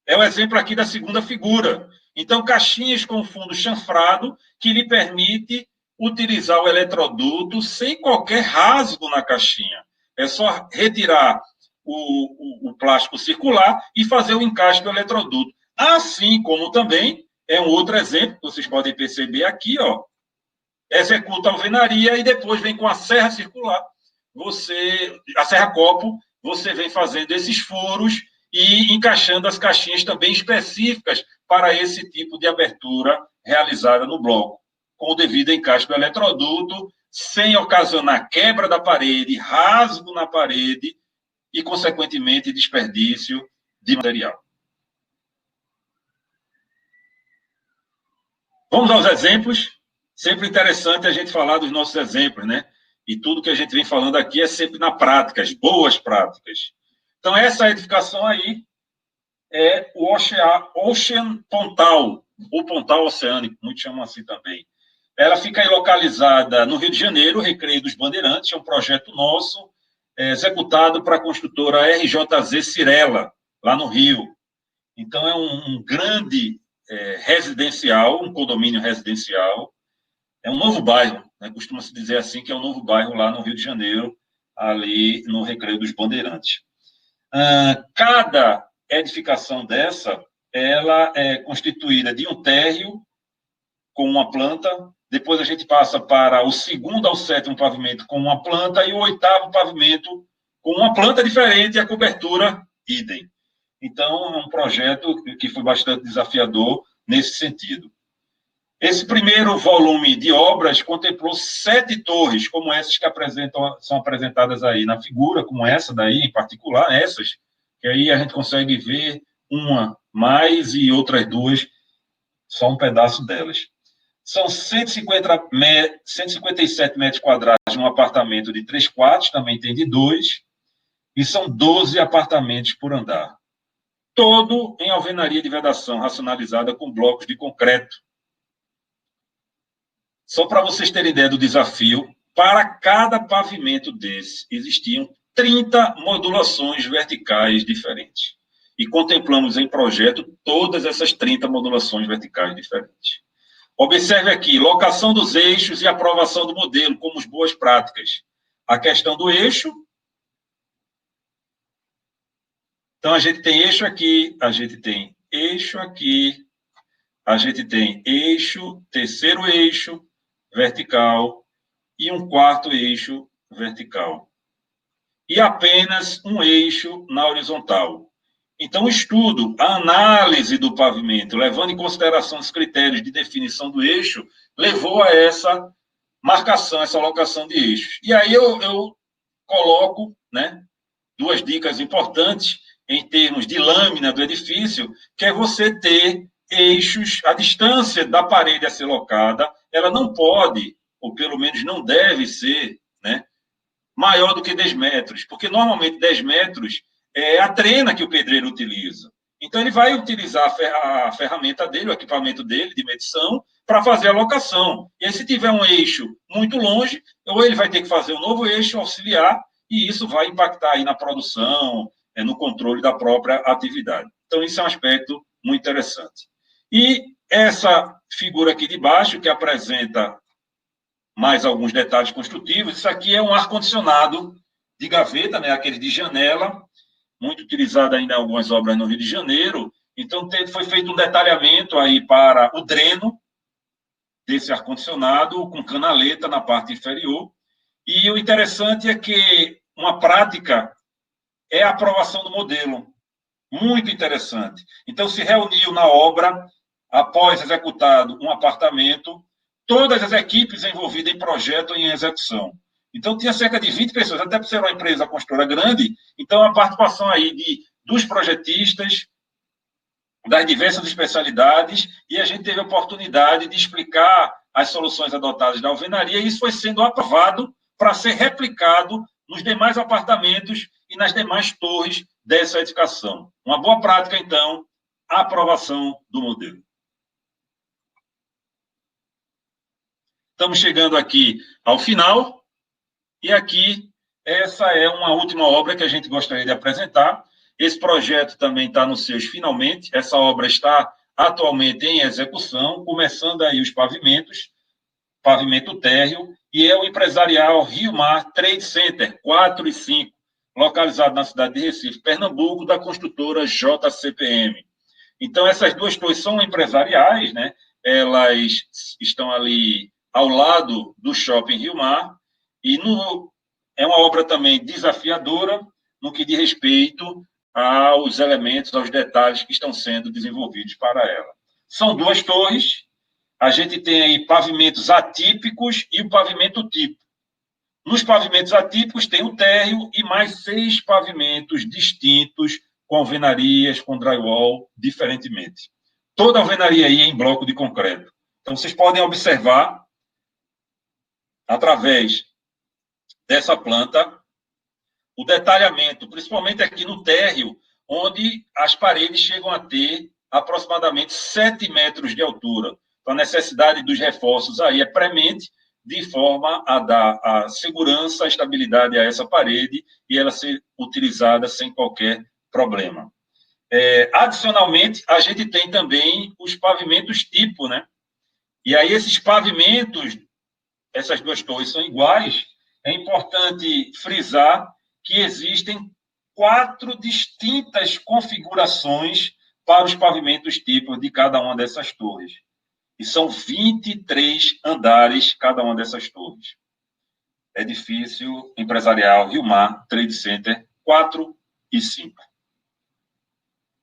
É o exemplo aqui da segunda figura. Então, caixinhas com fundo chanfrado que lhe permite utilizar o eletroduto sem qualquer rasgo na caixinha. É só retirar o plástico circular e fazer o encaixe do eletroduto. Assim como também é um outro exemplo que vocês podem perceber aqui, ó. Executa a alvenaria e depois vem com a serra circular. A serra copo, você vem fazendo esses furos e encaixando as caixinhas também específicas para esse tipo de abertura realizada no bloco, com o devido encaixe do eletroduto, sem ocasionar quebra da parede, rasgo na parede e, consequentemente, desperdício de material. Vamos aos exemplos. Sempre interessante a gente falar dos nossos exemplos, né? E tudo que a gente vem falando aqui é sempre na prática, as boas práticas. Então, essa edificação aí é o Ocean Pontal, ou Pontal Oceânico, muitos chamam assim também. Ela fica aí localizada no Rio de Janeiro, Recreio dos Bandeirantes, é um projeto nosso, executado para a construtora RJZ Cirela, lá no Rio. Então, é um grande residencial, um condomínio residencial, é um novo bairro, né? Costuma-se dizer assim que é um novo bairro lá no Rio de Janeiro, ali no Recreio dos Bandeirantes. Cada edificação dessa, ela é constituída de um térreo com uma planta, depois a gente passa para o segundo ao sétimo pavimento com uma planta e o oitavo pavimento com uma planta diferente e a cobertura idem. Então, é um projeto que foi bastante desafiador nesse sentido. Esse primeiro volume de obras contemplou 7 torres, como essas que são apresentadas aí na figura, como essa daí em particular, essas, que aí a gente consegue ver uma mais e outras 2, só um pedaço delas. São 157 metros quadrados de um apartamento de 3 quartos, também tem de 2, e são 12 apartamentos por andar. Todo em alvenaria de vedação racionalizada com blocos de concreto. Só para vocês terem ideia do desafio, para cada pavimento desse existiam 30 modulações verticais diferentes. E contemplamos em projeto todas essas 30 modulações verticais diferentes. Observe aqui, locação dos eixos e aprovação do modelo como as boas práticas. A questão do eixo. Então, a gente tem eixo aqui, a gente tem eixo aqui, a gente tem eixo, terceiro eixo vertical e um quarto eixo vertical. E apenas um eixo na horizontal. Então, o estudo, a análise do pavimento, levando em consideração os critérios de definição do eixo, levou a essa marcação, essa alocação de eixos. E aí eu coloco, né, 2 dicas importantes em termos de lâmina do edifício, que é você ter eixos, a distância da parede a ser locada, ela não pode, ou pelo menos não deve ser, né, maior do que 10 metros, porque normalmente 10 metros é a trena que o pedreiro utiliza. Então, ele vai utilizar a ferramenta dele, o equipamento dele de medição, para fazer a locação. E aí, se tiver um eixo muito longe, ou ele vai ter que fazer um novo eixo auxiliar, e isso vai impactar aí na produção, no controle da própria atividade. Então, isso é um aspecto muito interessante. E essa figura aqui de baixo, que apresenta mais alguns detalhes construtivos, isso aqui é um ar-condicionado de gaveta, né, aquele de janela, muito utilizado ainda em algumas obras no Rio de Janeiro. Então, foi feito um detalhamento aí para o dreno desse ar-condicionado, com canaleta na parte inferior. E o interessante é que uma prática é a aprovação do modelo. Muito interessante. Então, se reuniu na obra, após executado um apartamento, todas as equipes envolvidas em projeto e em execução. Então, tinha cerca de 20 pessoas, até por ser uma empresa construtora grande, então a participação aí dos projetistas, das diversas especialidades, e a gente teve a oportunidade de explicar as soluções adotadas da alvenaria, e isso foi sendo aprovado para ser replicado nos demais apartamentos e nas demais torres dessa edificação. Uma boa prática, então, a aprovação do modelo. Estamos chegando aqui ao final, e aqui, essa é uma última obra que a gente gostaria de apresentar. Esse projeto também está nos seus finalmente, essa obra está atualmente em execução, começando aí os pavimentos, pavimento térreo, e é o empresarial Rio Mar Trade Center 4 e 5, localizado na cidade de Recife, Pernambuco, da construtora JCPM. Então, essas 2 torres são empresariais, né? Elas estão ali ao lado do Shopping Rio Mar, e é uma obra também desafiadora no que diz respeito aos elementos, aos detalhes que estão sendo desenvolvidos para ela. São 2 torres, a gente tem aí pavimentos atípicos e o pavimento tipo. Nos pavimentos atípicos tem o térreo e mais 6 pavimentos distintos, com alvenarias, com drywall, diferentemente. Toda alvenaria aí é em bloco de concreto. Então, vocês podem observar, através dessa planta, o detalhamento, principalmente aqui no térreo, onde as paredes chegam a ter aproximadamente 7 metros de altura. Então, a necessidade dos reforços aí é premente, de forma a dar a segurança, a estabilidade a essa parede e ela ser utilizada sem qualquer problema. Adicionalmente, a gente tem também os pavimentos tipo, né? E aí, esses pavimentos, essas 2 torres são iguais, é importante frisar que existem 4 distintas configurações para os pavimentos tipo de cada uma dessas torres. E são 23 andares cada uma dessas torres. Edifício empresarial Rio Mar Trade Center 4 e 5.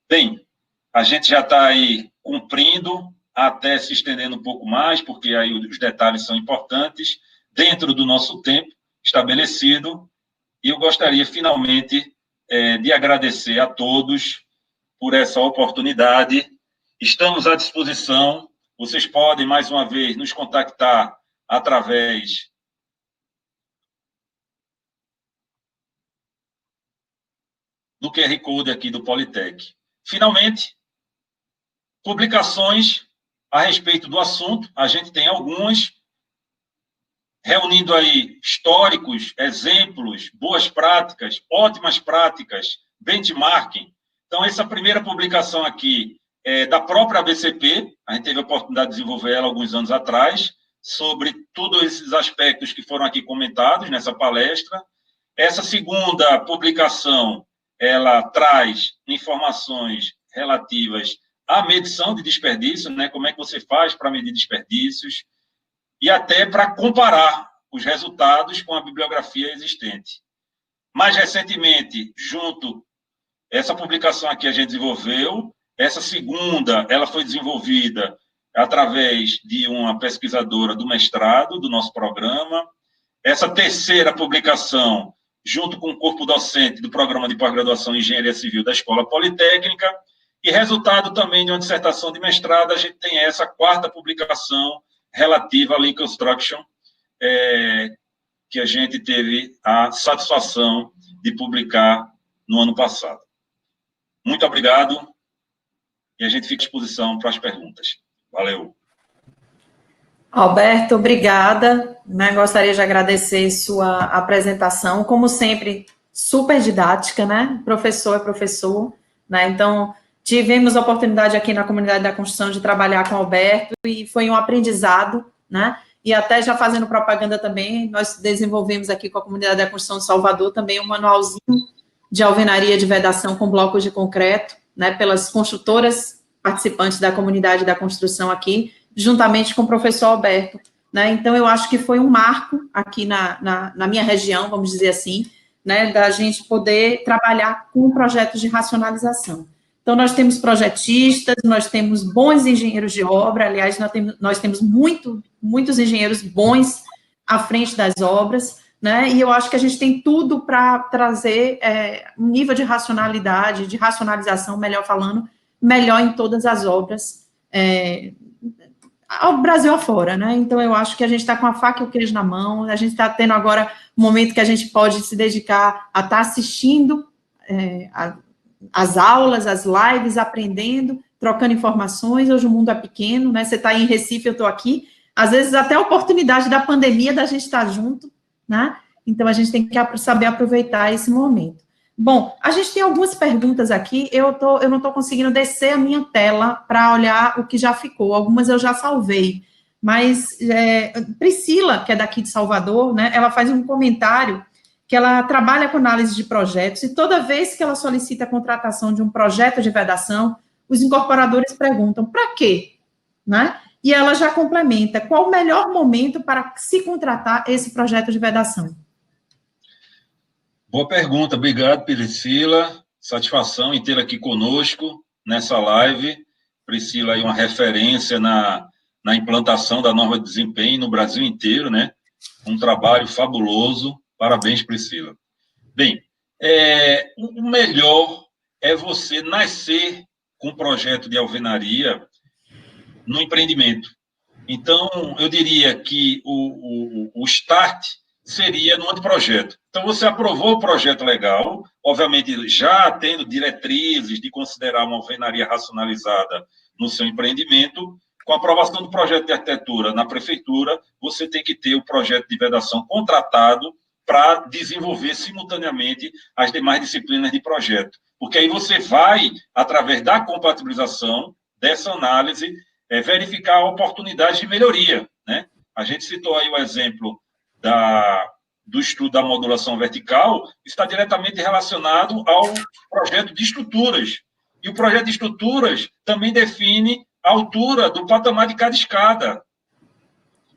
Bem, a gente já está aí cumprindo até se estendendo um pouco mais, porque aí os detalhes são importantes, dentro do nosso tempo estabelecido, e eu gostaria, finalmente, de agradecer a todos por essa oportunidade. Estamos à disposição, vocês podem, mais uma vez, nos contactar através do QR Code aqui do Politec. Finalmente, publicações a respeito do assunto, a gente tem algumas, reunindo aí históricos, exemplos, boas práticas, ótimas práticas, benchmarking. Então, essa primeira publicação aqui é da própria ABCP, a gente teve a oportunidade de desenvolver ela alguns anos atrás, sobre todos esses aspectos que foram aqui comentados nessa palestra. Essa segunda publicação, ela traz informações relativas à medição de desperdício, né? Como é que você faz para medir desperdícios, e até para comparar os resultados com a bibliografia existente. Mais recentemente, essa publicação aqui a gente desenvolveu, essa segunda, ela foi desenvolvida através de uma pesquisadora do mestrado, do nosso programa. Essa terceira publicação, junto com o corpo docente do programa de pós-graduação em Engenharia Civil da Escola Politécnica, e resultado também de uma dissertação de mestrado, a gente tem essa quarta publicação relativa à Lean Construction, que a gente teve a satisfação de publicar no ano passado. Muito obrigado, e a gente fica à disposição para as perguntas. Valeu. Alberto, obrigada. Gostaria de agradecer sua apresentação, como sempre, super didática, né? Professor é professor, né? Então, tivemos a oportunidade aqui na Comunidade da Construção de trabalhar com o Alberto e foi um aprendizado, né? E até já fazendo propaganda também, nós desenvolvemos aqui com a Comunidade da Construção de Salvador também um manualzinho de alvenaria de vedação com blocos de concreto, né? Pelas construtoras participantes da Comunidade da Construção aqui, juntamente com o professor Alberto, né? Então, eu acho que foi um marco aqui na minha região, vamos dizer assim, né? Da gente poder trabalhar com projetos de racionalização. Então, nós temos projetistas, nós temos bons engenheiros de obra, aliás, nós temos muitos engenheiros bons à frente das obras, né? E eu acho que a gente tem tudo para trazer um nível de racionalidade, de racionalização, melhor falando, melhor em todas as obras, ao Brasil afora, né? Então, eu acho que a gente está com a faca e o queijo na mão, a gente está tendo agora um momento que a gente pode se dedicar a estar assistindo as aulas, as lives, aprendendo, trocando informações. Hoje o mundo é pequeno, né? Você está em Recife, eu estou aqui. Às vezes, até a oportunidade da pandemia da gente estar junto, né? Então, a gente tem que saber aproveitar esse momento. Bom, a gente tem algumas perguntas aqui, eu não estou conseguindo descer a minha tela para olhar o que já ficou, algumas eu já salvei, mas Priscila, que é daqui de Salvador, né, ela faz um comentário que ela trabalha com análise de projetos, e toda vez que ela solicita a contratação de um projeto de vedação, os incorporadores perguntam, para quê? Né? E ela já complementa, qual o melhor momento para se contratar esse projeto de vedação? Boa pergunta, obrigado, Priscila. Satisfação em tê-la aqui conosco nessa live. Priscila é uma referência na implantação da norma de desempenho no Brasil inteiro, né? Um trabalho fabuloso. Parabéns, Priscila. Bem, o melhor é você nascer com um projeto de alvenaria no empreendimento. Então, eu diria que o start seria no anteprojeto. Então, você aprovou o projeto legal, obviamente já tendo diretrizes de considerar uma alvenaria racionalizada no seu empreendimento. Com a aprovação do projeto de arquitetura na prefeitura, você tem que ter o projeto de vedação contratado para desenvolver simultaneamente as demais disciplinas de projeto. Porque aí você vai, através da compatibilização, dessa análise, verificar oportunidades de melhoria, né? A gente citou aí o exemplo do estudo da modulação vertical, está diretamente relacionado ao projeto de estruturas. E o projeto de estruturas também define a altura do patamar de cada escada.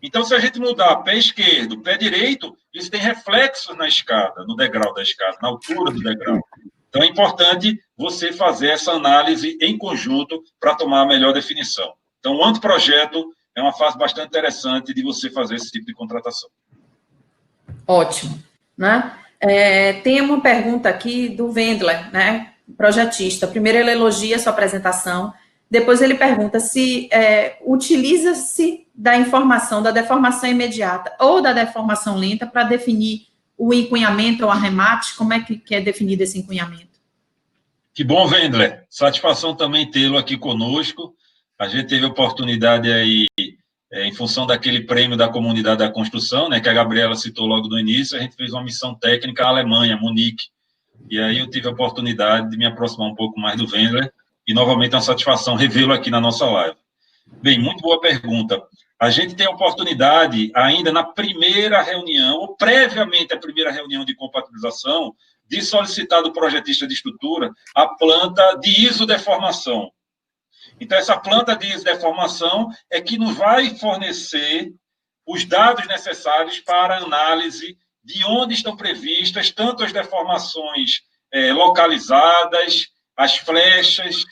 Então, se a gente mudar pé esquerdo, pé direito, isso tem reflexos na escada, no degrau da escada, na altura do degrau. Então, é importante você fazer essa análise em conjunto para tomar a melhor definição. Então, o anteprojeto é uma fase bastante interessante de você fazer esse tipo de contratação. Ótimo, né? Tem uma pergunta aqui do Wendler, né? Projetista. Primeiro ele elogia a sua apresentação, depois ele pergunta se utiliza-se da informação da deformação imediata ou da deformação lenta para definir o encunhamento ou arremate. Como é que é definido esse encunhamento? Que bom, Wendler. Satisfação também tê-lo aqui conosco. A gente teve a oportunidade aí, em função daquele prêmio da comunidade da construção, né, que a Gabriela citou logo no início, a gente fez uma missão técnica na Alemanha, Munique. E aí eu tive a oportunidade de me aproximar um pouco mais do Wendler, e novamente é uma satisfação revê-lo aqui na nossa live. Bem, muito boa pergunta. A gente tem a oportunidade, ainda na primeira reunião, ou previamente à primeira reunião de compatibilização, de solicitar do projetista de estrutura a planta de isodeformação. Então, essa planta de isodeformação é que nos vai fornecer os dados necessários para a análise de onde estão previstas tanto as deformações localizadas, as flechas,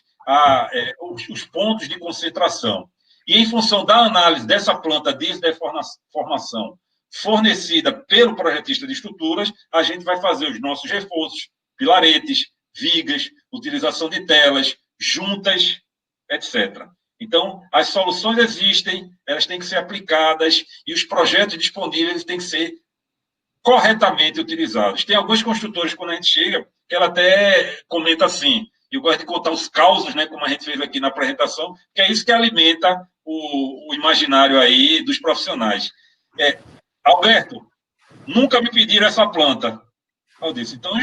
os pontos de concentração. E, em função da análise dessa planta de isodeformação fornecida pelo projetista de estruturas, a gente vai fazer os nossos reforços, pilaretes, vigas, utilização de telas, juntas, etc. Então, as soluções existem, elas têm que ser aplicadas e os projetos disponíveis têm que ser corretamente utilizados. Tem alguns construtores, quando a gente chega, que ela até comenta assim, eu gosto de contar os causos, né, como a gente fez aqui na apresentação, que é isso que alimenta o imaginário aí dos profissionais. Alberto, nunca me pediram essa planta. Eu disse, então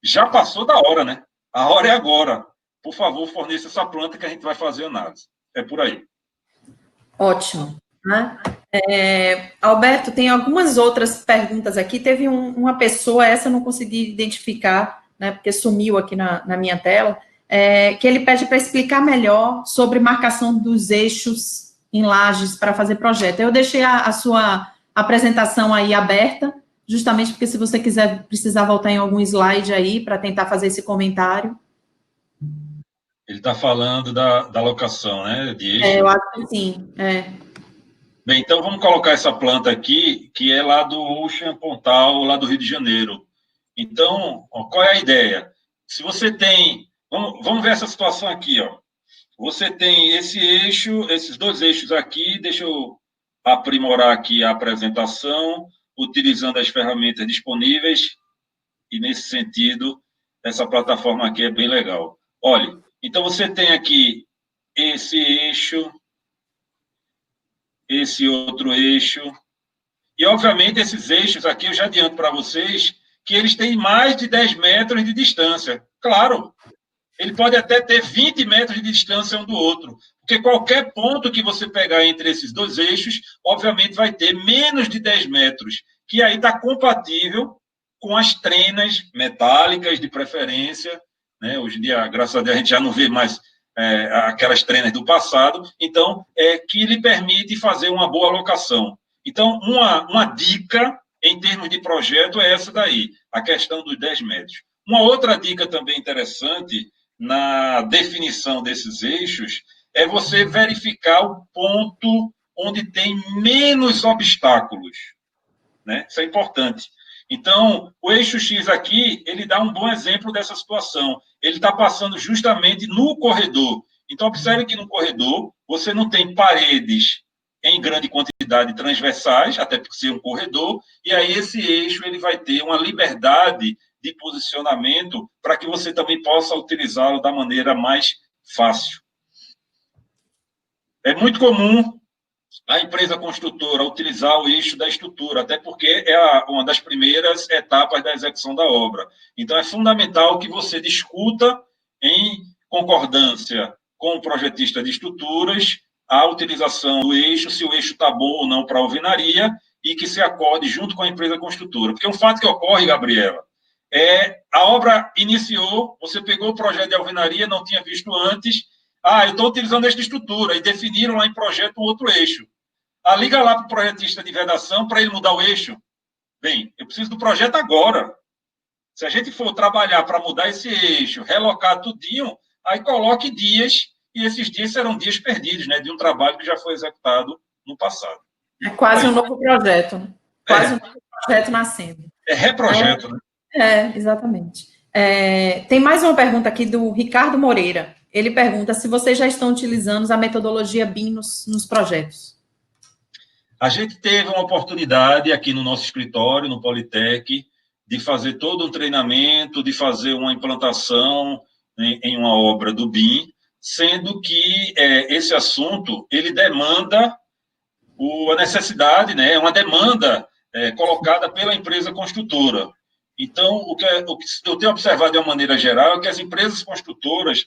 já passou da hora, né? A hora é agora. Por favor, forneça essa planta que a gente vai fazer análise. É por aí. Ótimo. Né? Alberto, tem algumas outras perguntas aqui. Teve uma pessoa, essa eu não consegui identificar, né, porque sumiu aqui na minha tela, que ele pede para explicar melhor sobre marcação dos eixos em lajes para fazer projeto. Eu deixei a sua apresentação aí aberta, justamente porque se você quiser precisar voltar em algum slide aí para tentar fazer esse comentário. Ele está falando da locação, né? De eixo. Eu acho que sim. Bem, então vamos colocar essa planta aqui, que é lá do Ocean Pontal, lá do Rio de Janeiro. Então, qual é a ideia? Se você tem... Vamos ver essa situação aqui, ó. Você tem esse eixo, esses dois eixos aqui, deixa eu aprimorar aqui a apresentação, utilizando as ferramentas disponíveis, e nesse sentido, essa plataforma aqui é bem legal. Olha, então você tem aqui esse eixo, esse outro eixo, e obviamente esses eixos aqui, eu já adianto para vocês, que eles têm mais de 10 metros de distância. Claro, ele pode até ter 20 metros de distância um do outro, porque qualquer ponto que você pegar entre esses dois eixos, obviamente vai ter menos de 10 metros, que aí está compatível com as trenas metálicas, de preferência, né? Hoje em dia, graças a Deus, a gente já não vê mais aquelas trenas do passado, então, que lhe permite fazer uma boa alocação. Então, uma dica, em termos de projeto, é essa daí, a questão dos 10 metros. Uma outra dica também interessante na definição desses eixos é você verificar o ponto onde tem menos obstáculos, né? Isso é importante. Então, o eixo X aqui, ele dá um bom exemplo dessa situação. Ele está passando justamente no corredor. Então, observe que no corredor, você não tem paredes em grande quantidade transversais, até por ser um corredor, e aí esse eixo ele vai ter uma liberdade de posicionamento para que você também possa utilizá-lo da maneira mais fácil. É muito comum a empresa construtora utilizar o eixo da estrutura, até porque é uma das primeiras etapas da execução da obra. Então, é fundamental que você discuta em concordância com o projetista de estruturas a utilização do eixo, se o eixo está bom ou não para a alvenaria, e que se acorde junto com a empresa construtora. Porque um fato que ocorre, Gabriela, a obra iniciou, você pegou o projeto de alvenaria, não tinha visto antes, eu estou utilizando esta estrutura, e definiram lá em projeto um outro eixo. Liga lá para o projetista de vedação para ele mudar o eixo. Bem, eu preciso do projeto agora. Se a gente for trabalhar para mudar esse eixo, relocar tudinho, aí coloque dias e esses dias serão dias perdidos, né, de um trabalho que já foi executado no passado. É quase um novo projeto, né? Quase um novo projeto nascendo. É reprojeto, né? Exatamente. Tem mais uma pergunta aqui do Ricardo Moreira. Ele pergunta se vocês já estão utilizando a metodologia BIM nos projetos. A gente teve uma oportunidade aqui no nosso escritório, no Politec, de fazer todo um treinamento, de fazer uma implantação em uma obra do BIM, sendo que esse assunto, ele demanda a necessidade, né, uma demanda colocada pela empresa construtora. Então, o que eu tenho observado de uma maneira geral é que as empresas construtoras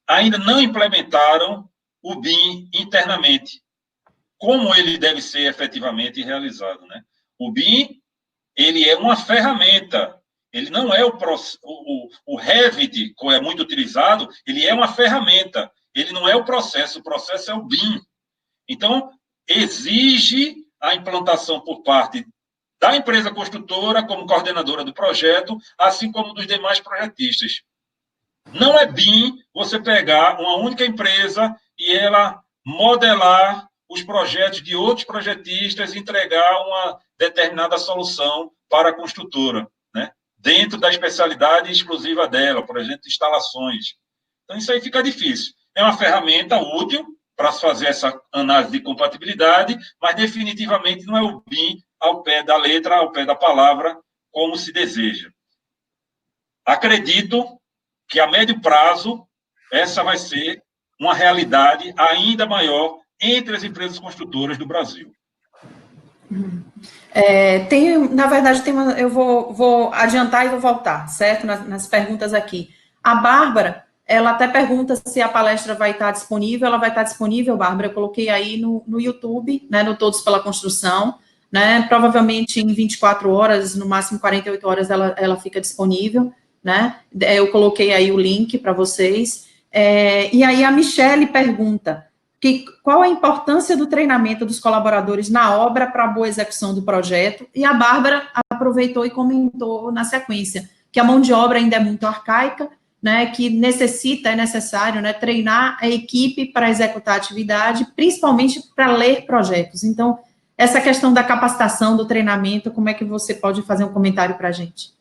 ainda não implementaram o BIM internamente, como ele deve ser efetivamente realizado, né? O BIM, ele é uma ferramenta, ele não é o Revit, como é muito utilizado, ele é uma ferramenta, ele não é o processo é o BIM. Então, exige a implantação por parte da empresa construtora, como coordenadora do projeto, assim como dos demais projetistas. Não é BIM você pegar uma única empresa e ela modelar os projetos de outros projetistas e entregar uma determinada solução para a construtora, né? Dentro da especialidade exclusiva dela, por exemplo, instalações. Então, isso aí fica difícil. É uma ferramenta útil para se fazer essa análise de compatibilidade, mas definitivamente não é o BIM ao pé da letra, ao pé da palavra, como se deseja. Acredito que a médio prazo essa vai ser uma realidade ainda maior entre as empresas construtoras do Brasil. Na verdade, eu vou adiantar e vou voltar, certo? Nas perguntas aqui. A Bárbara, ela até pergunta se a palestra vai estar disponível. Ela vai estar disponível, Bárbara. Eu coloquei aí no YouTube, né, no Todos pela Construção, né? Provavelmente em 24 horas, no máximo 48 horas, ela fica disponível, né? Eu coloquei aí o link para vocês. E aí a Michele pergunta qual a importância do treinamento dos colaboradores na obra para a boa execução do projeto, e a Bárbara aproveitou e comentou na sequência que a mão de obra ainda é muito arcaica, né, que é necessário, né, treinar a equipe para executar a atividade, principalmente para ler projetos. Então, essa questão da capacitação, do treinamento, como é que você pode fazer um comentário para a gente?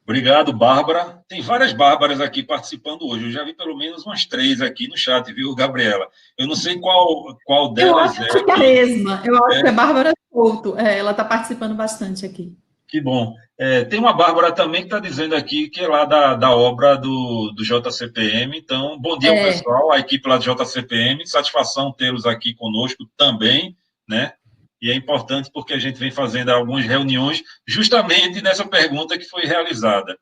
Obrigado, Bárbara. Tem várias Bárbaras aqui participando hoje. Eu já vi pelo menos umas 3 aqui no chat, viu, Gabriela? Eu não sei qual delas eu acho que é a mesma. Eu acho que é Bárbara Couto. Ela está participando bastante aqui. Que bom. Tem uma Bárbara também que está dizendo aqui que é lá da obra do JCPM. Então, bom dia ao pessoal, a equipe lá do JCPM. Satisfação tê-los aqui conosco também, né? E é importante porque a gente vem fazendo algumas reuniões justamente nessa pergunta que foi realizada.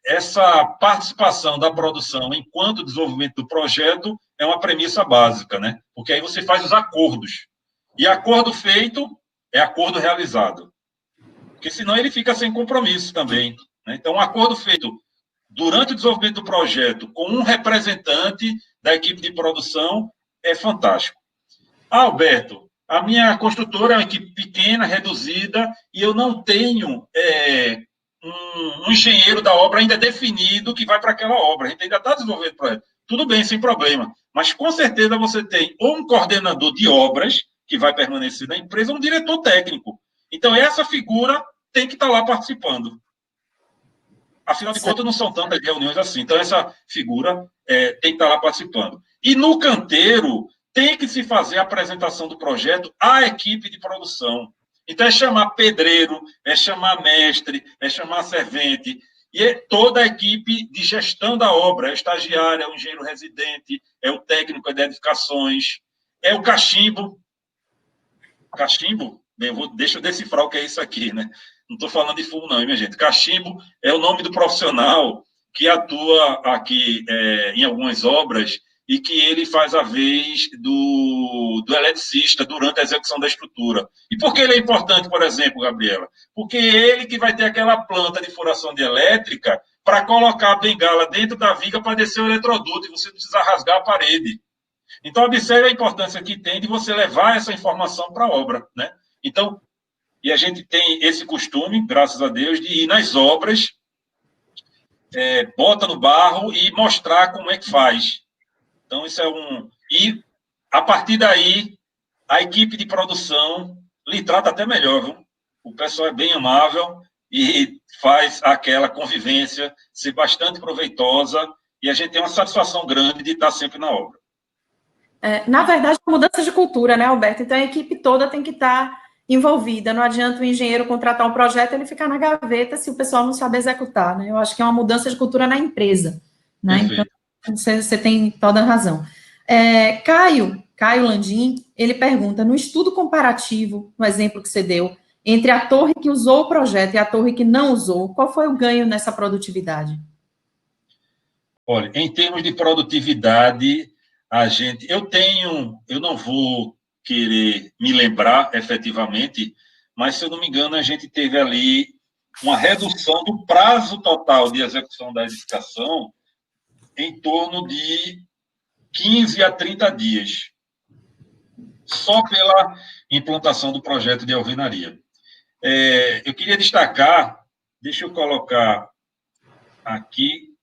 Essa participação da produção enquanto desenvolvimento do projeto é uma premissa básica, né? Porque aí você faz os acordos. E acordo feito é acordo realizado. Porque senão ele fica sem compromisso também, né? Então, um acordo feito durante o desenvolvimento do projeto com um representante da equipe de produção é fantástico. Alberto, a minha construtora é uma equipe pequena, reduzida, e eu não tenho um engenheiro da obra ainda definido que vai para aquela obra. A gente ainda está desenvolvendo o projeto. Tudo bem, sem problema. Mas, com certeza, você tem ou um coordenador de obras, que vai permanecer na empresa, ou um diretor técnico. Então, essa figura tem que estar lá participando. Afinal de contas, não são tantas reuniões assim. Então, essa figura tem que estar lá participando. E, no canteiro, tem que se fazer a apresentação do projeto à equipe de produção. Então, é chamar pedreiro, é chamar mestre, é chamar servente, e é toda a equipe de gestão da obra, é o estagiário, é o engenheiro residente, é o técnico de edificações, é o cachimbo. Cachimbo? Bem, deixa eu decifrar o que é isso aqui, né? Não estou falando de fumo, não, minha gente. Cachimbo é o nome do profissional que atua aqui em algumas obras e que ele faz a vez do eletricista durante a execução da estrutura. E por que ele é importante, por exemplo, Gabriela? Porque é ele que vai ter aquela planta de furação de elétrica para colocar a bengala dentro da viga para descer o eletroduto e você precisa rasgar a parede. Então, observe a importância que tem de você levar essa informação para a obra, né? Então, e a gente tem esse costume, graças a Deus, de ir nas obras, bota no barro e mostrar como é que faz. Então, isso é um... E, a partir daí, a equipe de produção lhe trata até melhor, viu? O pessoal é bem amável e faz aquela convivência ser bastante proveitosa e a gente tem uma satisfação grande de estar sempre na obra. Na verdade, é uma mudança de cultura, né, Alberto? Então, a equipe toda tem que estar envolvida. Não adianta o engenheiro contratar um projeto e ele ficar na gaveta se o pessoal não sabe executar, né? Eu acho que é uma mudança de cultura na empresa, né? Então, você tem toda a razão. Caio Landim, ele pergunta, no estudo comparativo, no exemplo que você deu, entre a torre que usou o projeto e a torre que não usou, qual foi o ganho nessa produtividade? Olha, em termos de produtividade, eu não vou querer me lembrar efetivamente, mas se eu não me engano, a gente teve ali uma redução do prazo total de execução da edificação em torno de 15 a 30 dias, só pela implantação do projeto de alvenaria. Eu queria destacar, deixa eu colocar aqui,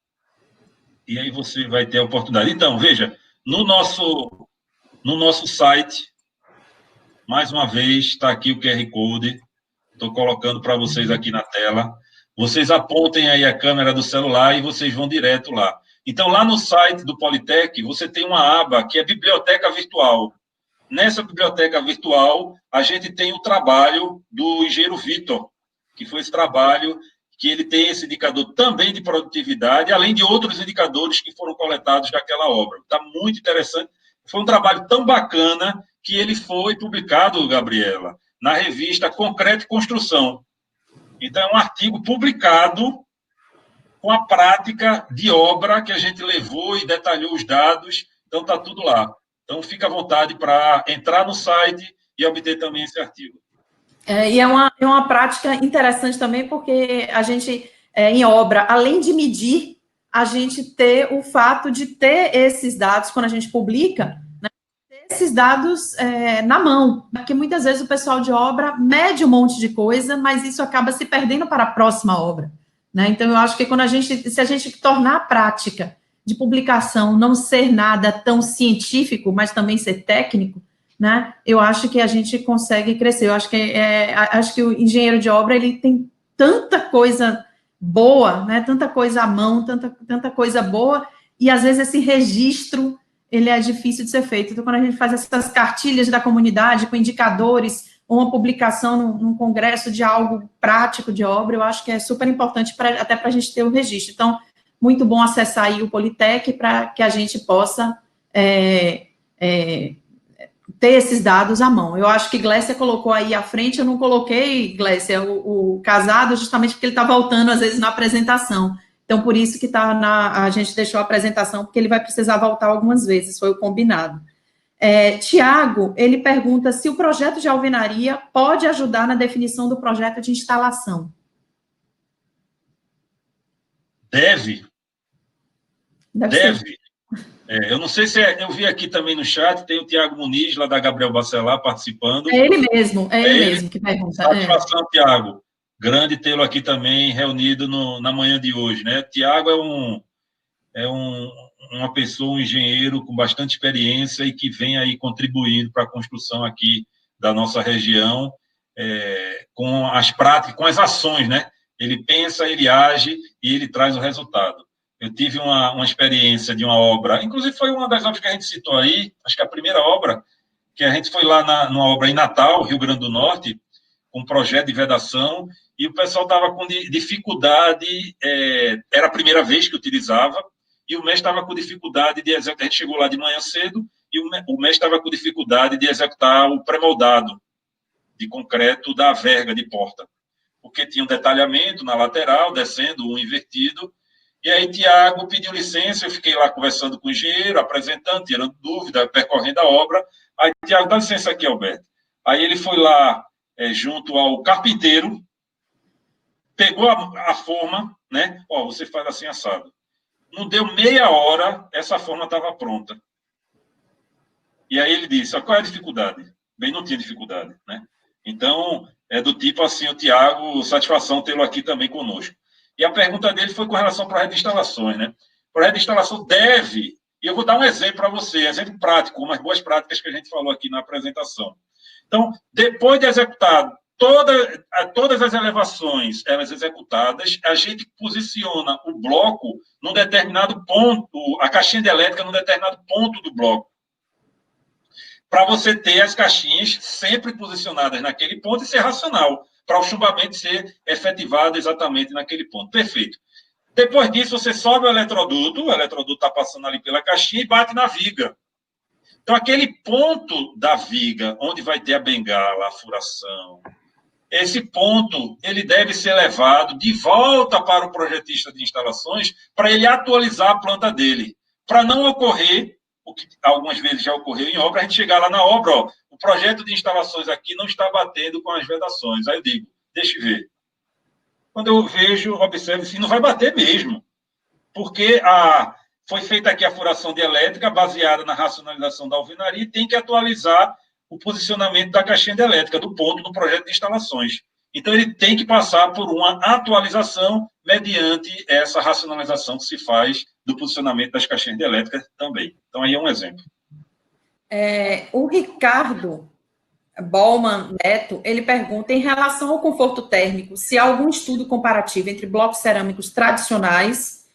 e aí você vai ter a oportunidade. Então, veja, no nosso site, mais uma vez, está aqui o QR Code, estou colocando para vocês aqui na tela. Vocês apontem aí a câmera do celular e vocês vão direto lá. Então, lá no site do Politec, você tem uma aba que é Biblioteca Virtual. Nessa biblioteca virtual, a gente tem o trabalho do engenheiro Vitor, que foi esse trabalho que ele tem esse indicador também de produtividade, além de outros indicadores que foram coletados daquela obra. Está muito interessante. Foi um trabalho tão bacana que ele foi publicado, Gabriela, na revista Concreto e Construção. Então, é um artigo publicado com a prática de obra que a gente levou e detalhou os dados. Então, está tudo lá. Então, fica à vontade para entrar no site e obter também esse artigo. E é uma prática interessante também, porque a gente, em obra, além de medir, a gente ter o fato de ter esses dados, quando a gente publica, né, ter esses dados na mão, porque muitas vezes o pessoal de obra mede um monte de coisa, mas isso acaba se perdendo para a próxima obra, né? Então, eu acho que se a gente tornar a prática de publicação não ser nada tão científico, mas também ser técnico, né? Eu acho que a gente consegue crescer. Eu acho que o engenheiro de obra ele tem tanta coisa boa, né? Tanta coisa à mão, tanta coisa boa, e às vezes esse registro ele é difícil de ser feito. Então, quando a gente faz essas cartilhas da comunidade com indicadores, ou uma publicação num congresso de algo prático de obra, eu acho que é super importante até para a gente ter o registro. Então, muito bom acessar aí o Politec para que a gente possa ter esses dados à mão. Eu acho que Glécia colocou aí à frente, eu não coloquei, Glécia, o casado, justamente porque ele está voltando, às vezes, na apresentação. Então, por isso que a gente deixou a apresentação, porque ele vai precisar voltar algumas vezes, foi o combinado. Tiago, ele pergunta se o projeto de alvenaria pode ajudar na definição do projeto de instalação. Deve. Eu não sei se eu vi aqui também no chat, tem o Tiago Muniz, lá da Gabriel Bacelar, participando. É ele mesmo que pergunta. Satisfação, Tiago. Grande tê-lo aqui também, reunido na manhã de hoje, né? Tiago uma pessoa, um engenheiro com bastante experiência e que vem aí contribuindo para a construção aqui da nossa região, com as práticas, com as ações, né? Ele pensa, ele age e ele traz o resultado. Eu tive uma experiência de uma obra, inclusive foi uma das obras que a gente citou aí, acho que a primeira obra, que a gente foi lá numa obra em Natal, Rio Grande do Norte, com um projeto de vedação, e o pessoal estava com dificuldade, era a primeira vez que utilizava, e o mestre estava com dificuldade de executar. A gente chegou lá de manhã cedo, e o mestre estava com dificuldade de executar o pré-moldado de concreto da verga de porta, porque tinha um detalhamento na lateral, descendo um invertido. E aí Tiago pediu licença, eu fiquei lá conversando com o engenheiro, apresentando, tirando dúvida, percorrendo a obra. Aí Tiago, dá licença aqui, Alberto. Aí ele foi lá junto ao carpinteiro, pegou a forma, né? Você faz assim assado. Não deu meia hora, essa forma estava pronta. E aí ele disse, qual é a dificuldade? Bem, não tinha dificuldade, né? Então, é do tipo assim, o Tiago, satisfação tê-lo aqui também conosco. E a pergunta dele foi com relação ao projeto de instalações, né? O projeto de instalação deve, e eu vou dar um exemplo para você, exemplo prático, umas boas práticas que a gente falou aqui na apresentação. Então, depois de executar todas as elevações, elas executadas, a gente posiciona o bloco num determinado ponto, a caixinha de elétrica num determinado ponto do bloco, para você ter as caixinhas sempre posicionadas naquele ponto e ser racional, para o chumbamento ser efetivado exatamente naquele ponto. Perfeito. Depois disso, você sobe o eletroduto está passando ali pela caixinha e bate na viga. Então, aquele ponto da viga, onde vai ter a bengala, a furação, esse ponto, ele deve ser levado de volta para o projetista de instalações para ele atualizar a planta dele, para não ocorrer, o que algumas vezes já ocorreu em obra, a gente chegar lá na obra, ó, o projeto de instalações aqui não está batendo com as vedações. Aí eu digo, deixa eu ver. Quando eu vejo, observo assim, não vai bater mesmo, porque foi feita aqui a furação de elétrica baseada na racionalização da alvenaria e tem que atualizar o posicionamento da caixinha de elétrica, do ponto do projeto de instalações. Então, ele tem que passar por uma atualização mediante essa racionalização que se faz do posicionamento das caixinhas de elétrica também. Então, aí é um exemplo. O Ricardo Ballman Neto, ele pergunta, em relação ao conforto térmico, se há algum estudo comparativo entre blocos cerâmicos tradicionais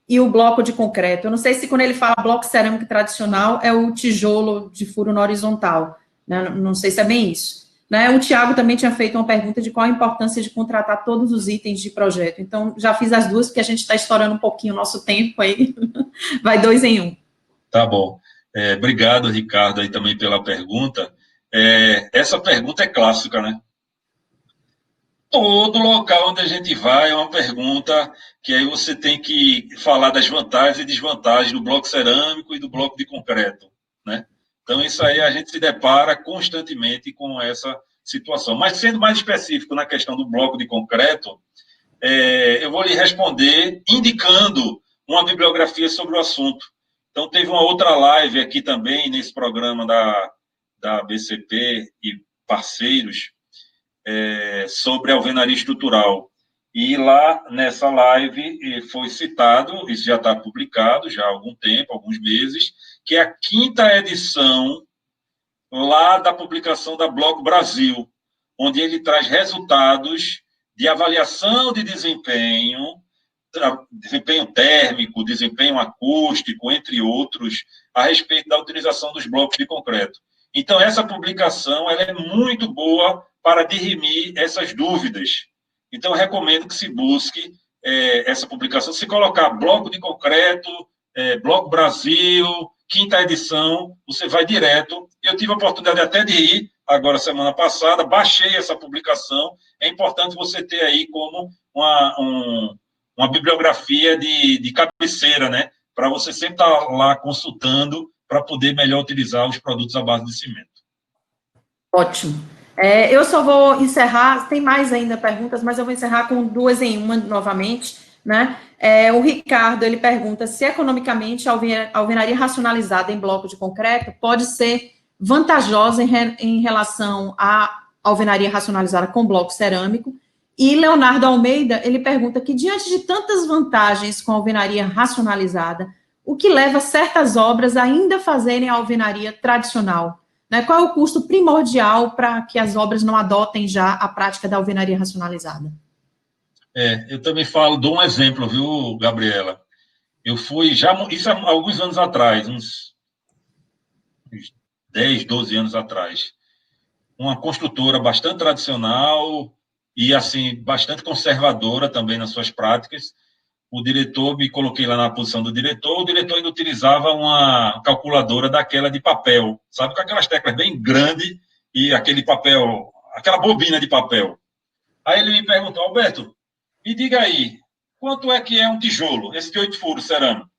e o bloco de concreto. Eu não sei se quando ele fala bloco cerâmico tradicional é o tijolo de furo na horizontal, né? Não sei se é bem isso. Né? O Tiago também tinha feito uma pergunta de qual a importância de contratar todos os itens de projeto. Então, já fiz as duas, porque a gente está estourando um pouquinho o nosso tempo aí. Vai 2 em 1. Tá bom. Obrigado, Ricardo, aí também pela pergunta. Essa pergunta é clássica, né? Todo local onde a gente vai é uma pergunta que aí você tem que falar das vantagens e desvantagens do bloco cerâmico e do bloco de concreto, né? Então, isso aí a gente se depara constantemente com essa situação. Mas, sendo mais específico na questão do bloco de concreto, eu vou lhe responder indicando uma bibliografia sobre o assunto. Então, teve uma outra live aqui também, nesse programa da BCP e parceiros, sobre alvenaria estrutural. E lá, nessa live, foi citado, isso já está publicado, já há algum tempo, alguns meses, que é a 5ª edição lá da publicação da Bloco Brasil, onde ele traz resultados de avaliação de desempenho térmico, desempenho acústico, entre outros, a respeito da utilização dos blocos de concreto. Então, essa publicação ela é muito boa para dirimir essas dúvidas. Então, recomendo que se busque essa publicação. Se colocar bloco de concreto, Bloco Brasil, 5ª edição, você vai direto. Eu tive a oportunidade até de ir, agora, semana passada, baixei essa publicação. É importante você ter aí como uma bibliografia de cabeceira, né? Para você sempre estar lá consultando para poder melhor utilizar os produtos à base de cimento. Ótimo. Eu só vou encerrar, tem mais ainda perguntas, mas eu vou encerrar com 2 em 1 novamente, né? O Ricardo, ele pergunta se economicamente a alvenaria racionalizada em bloco de concreto pode ser vantajosa em relação à alvenaria racionalizada com bloco cerâmico. E Leonardo Almeida, ele pergunta que diante de tantas vantagens com a alvenaria racionalizada, o que leva certas obras a ainda fazerem a alvenaria tradicional? Né? Qual é o custo primordial para que as obras não adotem já a prática da alvenaria racionalizada? Eu também dou um exemplo, viu, Gabriela? Eu fui, isso há alguns anos atrás, uns 10, 12 anos atrás, uma construtora bastante tradicional e, assim, bastante conservadora também nas suas práticas. O diretor, me coloquei lá na posição do diretor, o diretor ainda utilizava uma calculadora daquela de papel, sabe, com aquelas teclas bem grandes e aquele papel, aquela bobina de papel. Aí ele me perguntou, Alberto, me diga aí, quanto é que é um tijolo, esse de 8 furos cerâmico?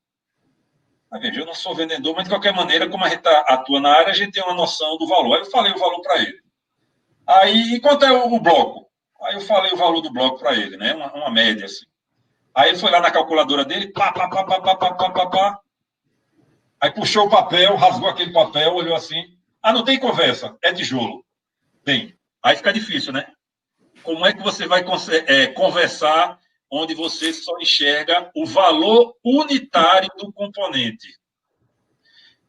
Veja, eu não sou vendedor, mas de qualquer maneira, como a gente atua na área, a gente tem uma noção do valor. Aí eu falei o valor para ele. Aí, e quanto é o bloco? Aí eu falei o valor do bloco para ele, né? Uma média, assim. Aí ele foi lá na calculadora dele, pá. Aí puxou o papel, rasgou aquele papel, olhou assim. Não tem conversa, é tijolo. Bem, aí fica difícil, né? Como é que você vai conversar onde você só enxerga o valor unitário do componente.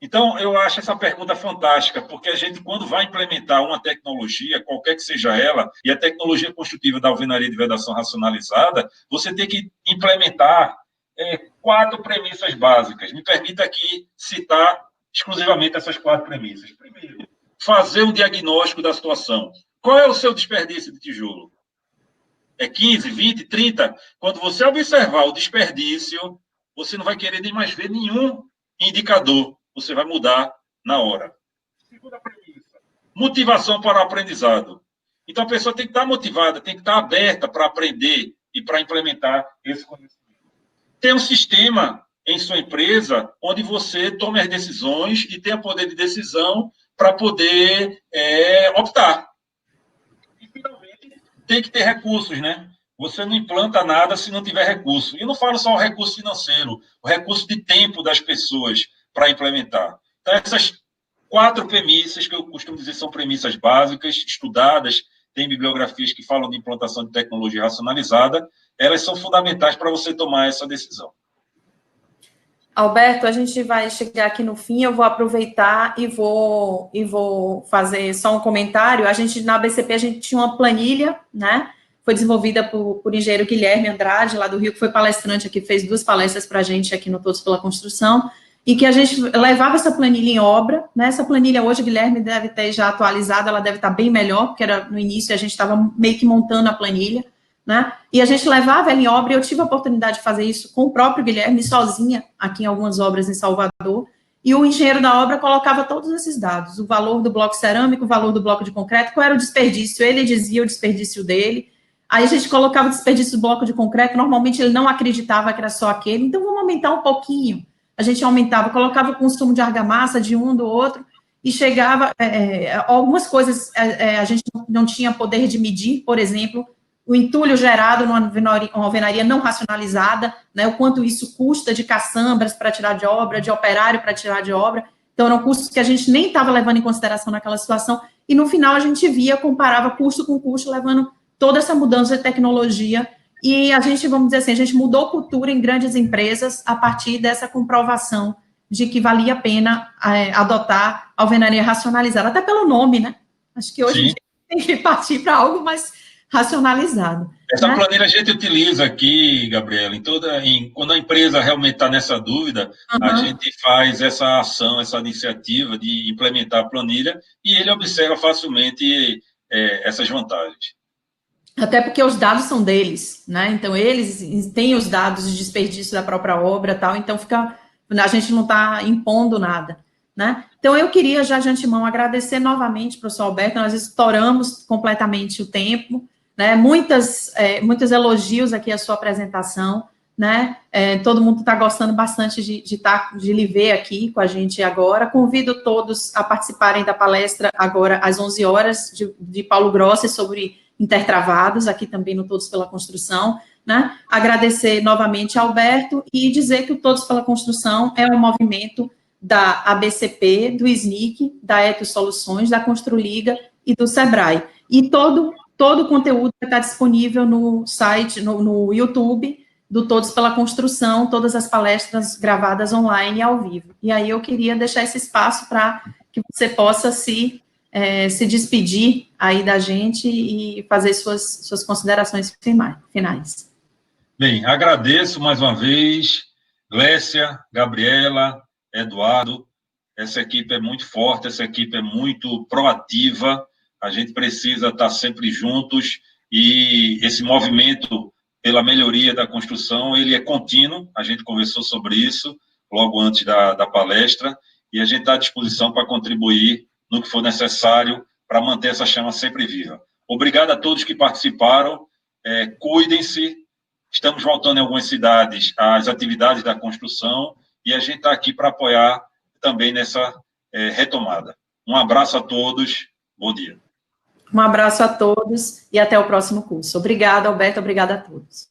Então, eu acho essa pergunta fantástica, porque a gente, quando vai implementar uma tecnologia, qualquer que seja ela, e a tecnologia construtiva da alvenaria de vedação racionalizada, você tem que implementar 4 premissas básicas. Me permita aqui citar exclusivamente essas 4 premissas. Primeiro, fazer um diagnóstico da situação. Qual é o seu desperdício de tijolo? É 15, 20, 30? Quando você observar o desperdício, você não vai querer nem mais ver nenhum indicador. Você vai mudar na hora. Segunda premissa. Motivação para o aprendizado. Então, a pessoa tem que estar motivada, tem que estar aberta para aprender e para implementar esse conhecimento. Ter um sistema em sua empresa onde você tome as decisões e tenha poder de decisão para poder optar. E, finalmente, tem que ter recursos, né? Você não implanta nada se não tiver recurso. E não falo só o recurso financeiro, o recurso de tempo das pessoas para implementar. Então, essas 4 premissas, que eu costumo dizer são premissas básicas, estudadas, tem bibliografias que falam de implantação de tecnologia racionalizada, elas são fundamentais para você tomar essa decisão. Alberto, a gente vai chegar aqui no fim, eu vou aproveitar e vou fazer só um comentário. A gente, na ABCP, a gente tinha uma planilha, né? Foi desenvolvida por engenheiro Guilherme Andrade, lá do Rio, que foi palestrante aqui, fez 2 palestras para a gente aqui no Todos pela Construção, e que a gente levava essa planilha em obra, né? Essa planilha hoje, Guilherme deve ter já atualizado, ela deve estar bem melhor, porque era no início a gente estava meio que montando a planilha, né? E a gente levava ela em obra, e eu tive a oportunidade de fazer isso com o próprio Guilherme, sozinha, aqui em algumas obras em Salvador, e o engenheiro da obra colocava todos esses dados, o valor do bloco cerâmico, o valor do bloco de concreto, qual era o desperdício, ele dizia o desperdício dele, aí a gente colocava o desperdício do bloco de concreto, normalmente ele não acreditava que era só aquele, então vamos aumentar um pouquinho, a gente aumentava, colocava o consumo de argamassa de um, do outro, e chegava, algumas coisas a gente não tinha poder de medir, por exemplo, o entulho gerado numa alvenaria não racionalizada, né, o quanto isso custa de caçambras para tirar de obra, de operário para tirar de obra, então eram custos que a gente nem estava levando em consideração naquela situação, e no final a gente via, comparava custo com custo, levando toda essa mudança de tecnologia, e a gente, vamos dizer assim, a gente mudou cultura em grandes empresas a partir dessa comprovação de que valia a pena adotar alvenaria racionalizada, até pelo nome, né? Acho que hoje a gente tem que partir para algo mais racionalizado. Essa né? planilha a gente utiliza aqui, Gabriela, quando a empresa realmente está nessa dúvida, a gente faz essa ação, essa iniciativa de implementar a planilha e ele observa facilmente essas vantagens. Até porque os dados são deles, né? Então, eles têm os dados de desperdício da própria obra, tal, então a gente não está impondo nada, né? Então, eu queria já de antemão agradecer novamente, professor Alberto, nós estouramos completamente o tempo, né? Muitos elogios aqui à sua apresentação, né? Todo mundo está gostando bastante de lhe ver aqui com a gente agora. Convido todos a participarem da palestra agora às 11 horas de Paulo Grossi sobre intertravados, aqui também no Todos pela Construção, né? Agradecer novamente a Alberto e dizer que o Todos pela Construção é um movimento da ABCP, do SNIC, da Etos Soluções, da Construliga e do Sebrae. E todo o conteúdo vai estar disponível no site, no YouTube, do Todos pela Construção, todas as palestras gravadas online e ao vivo. E aí eu queria deixar esse espaço para que você possa se despedir aí da gente e fazer suas considerações finais. Bem, agradeço mais uma vez, Glécia, Gabriela, Eduardo, essa equipe é muito forte, essa equipe é muito proativa, a gente precisa estar sempre juntos e esse movimento pela melhoria da construção, ele é contínuo, a gente conversou sobre isso logo antes da palestra e a gente está à disposição para contribuir no que for necessário para manter essa chama sempre viva. Obrigado a todos que participaram, cuidem-se, estamos voltando em algumas cidades às atividades da construção e a gente está aqui para apoiar também nessa retomada. Um abraço a todos, bom dia. Um abraço a todos e até o próximo curso. Obrigada, Alberto, obrigada a todos.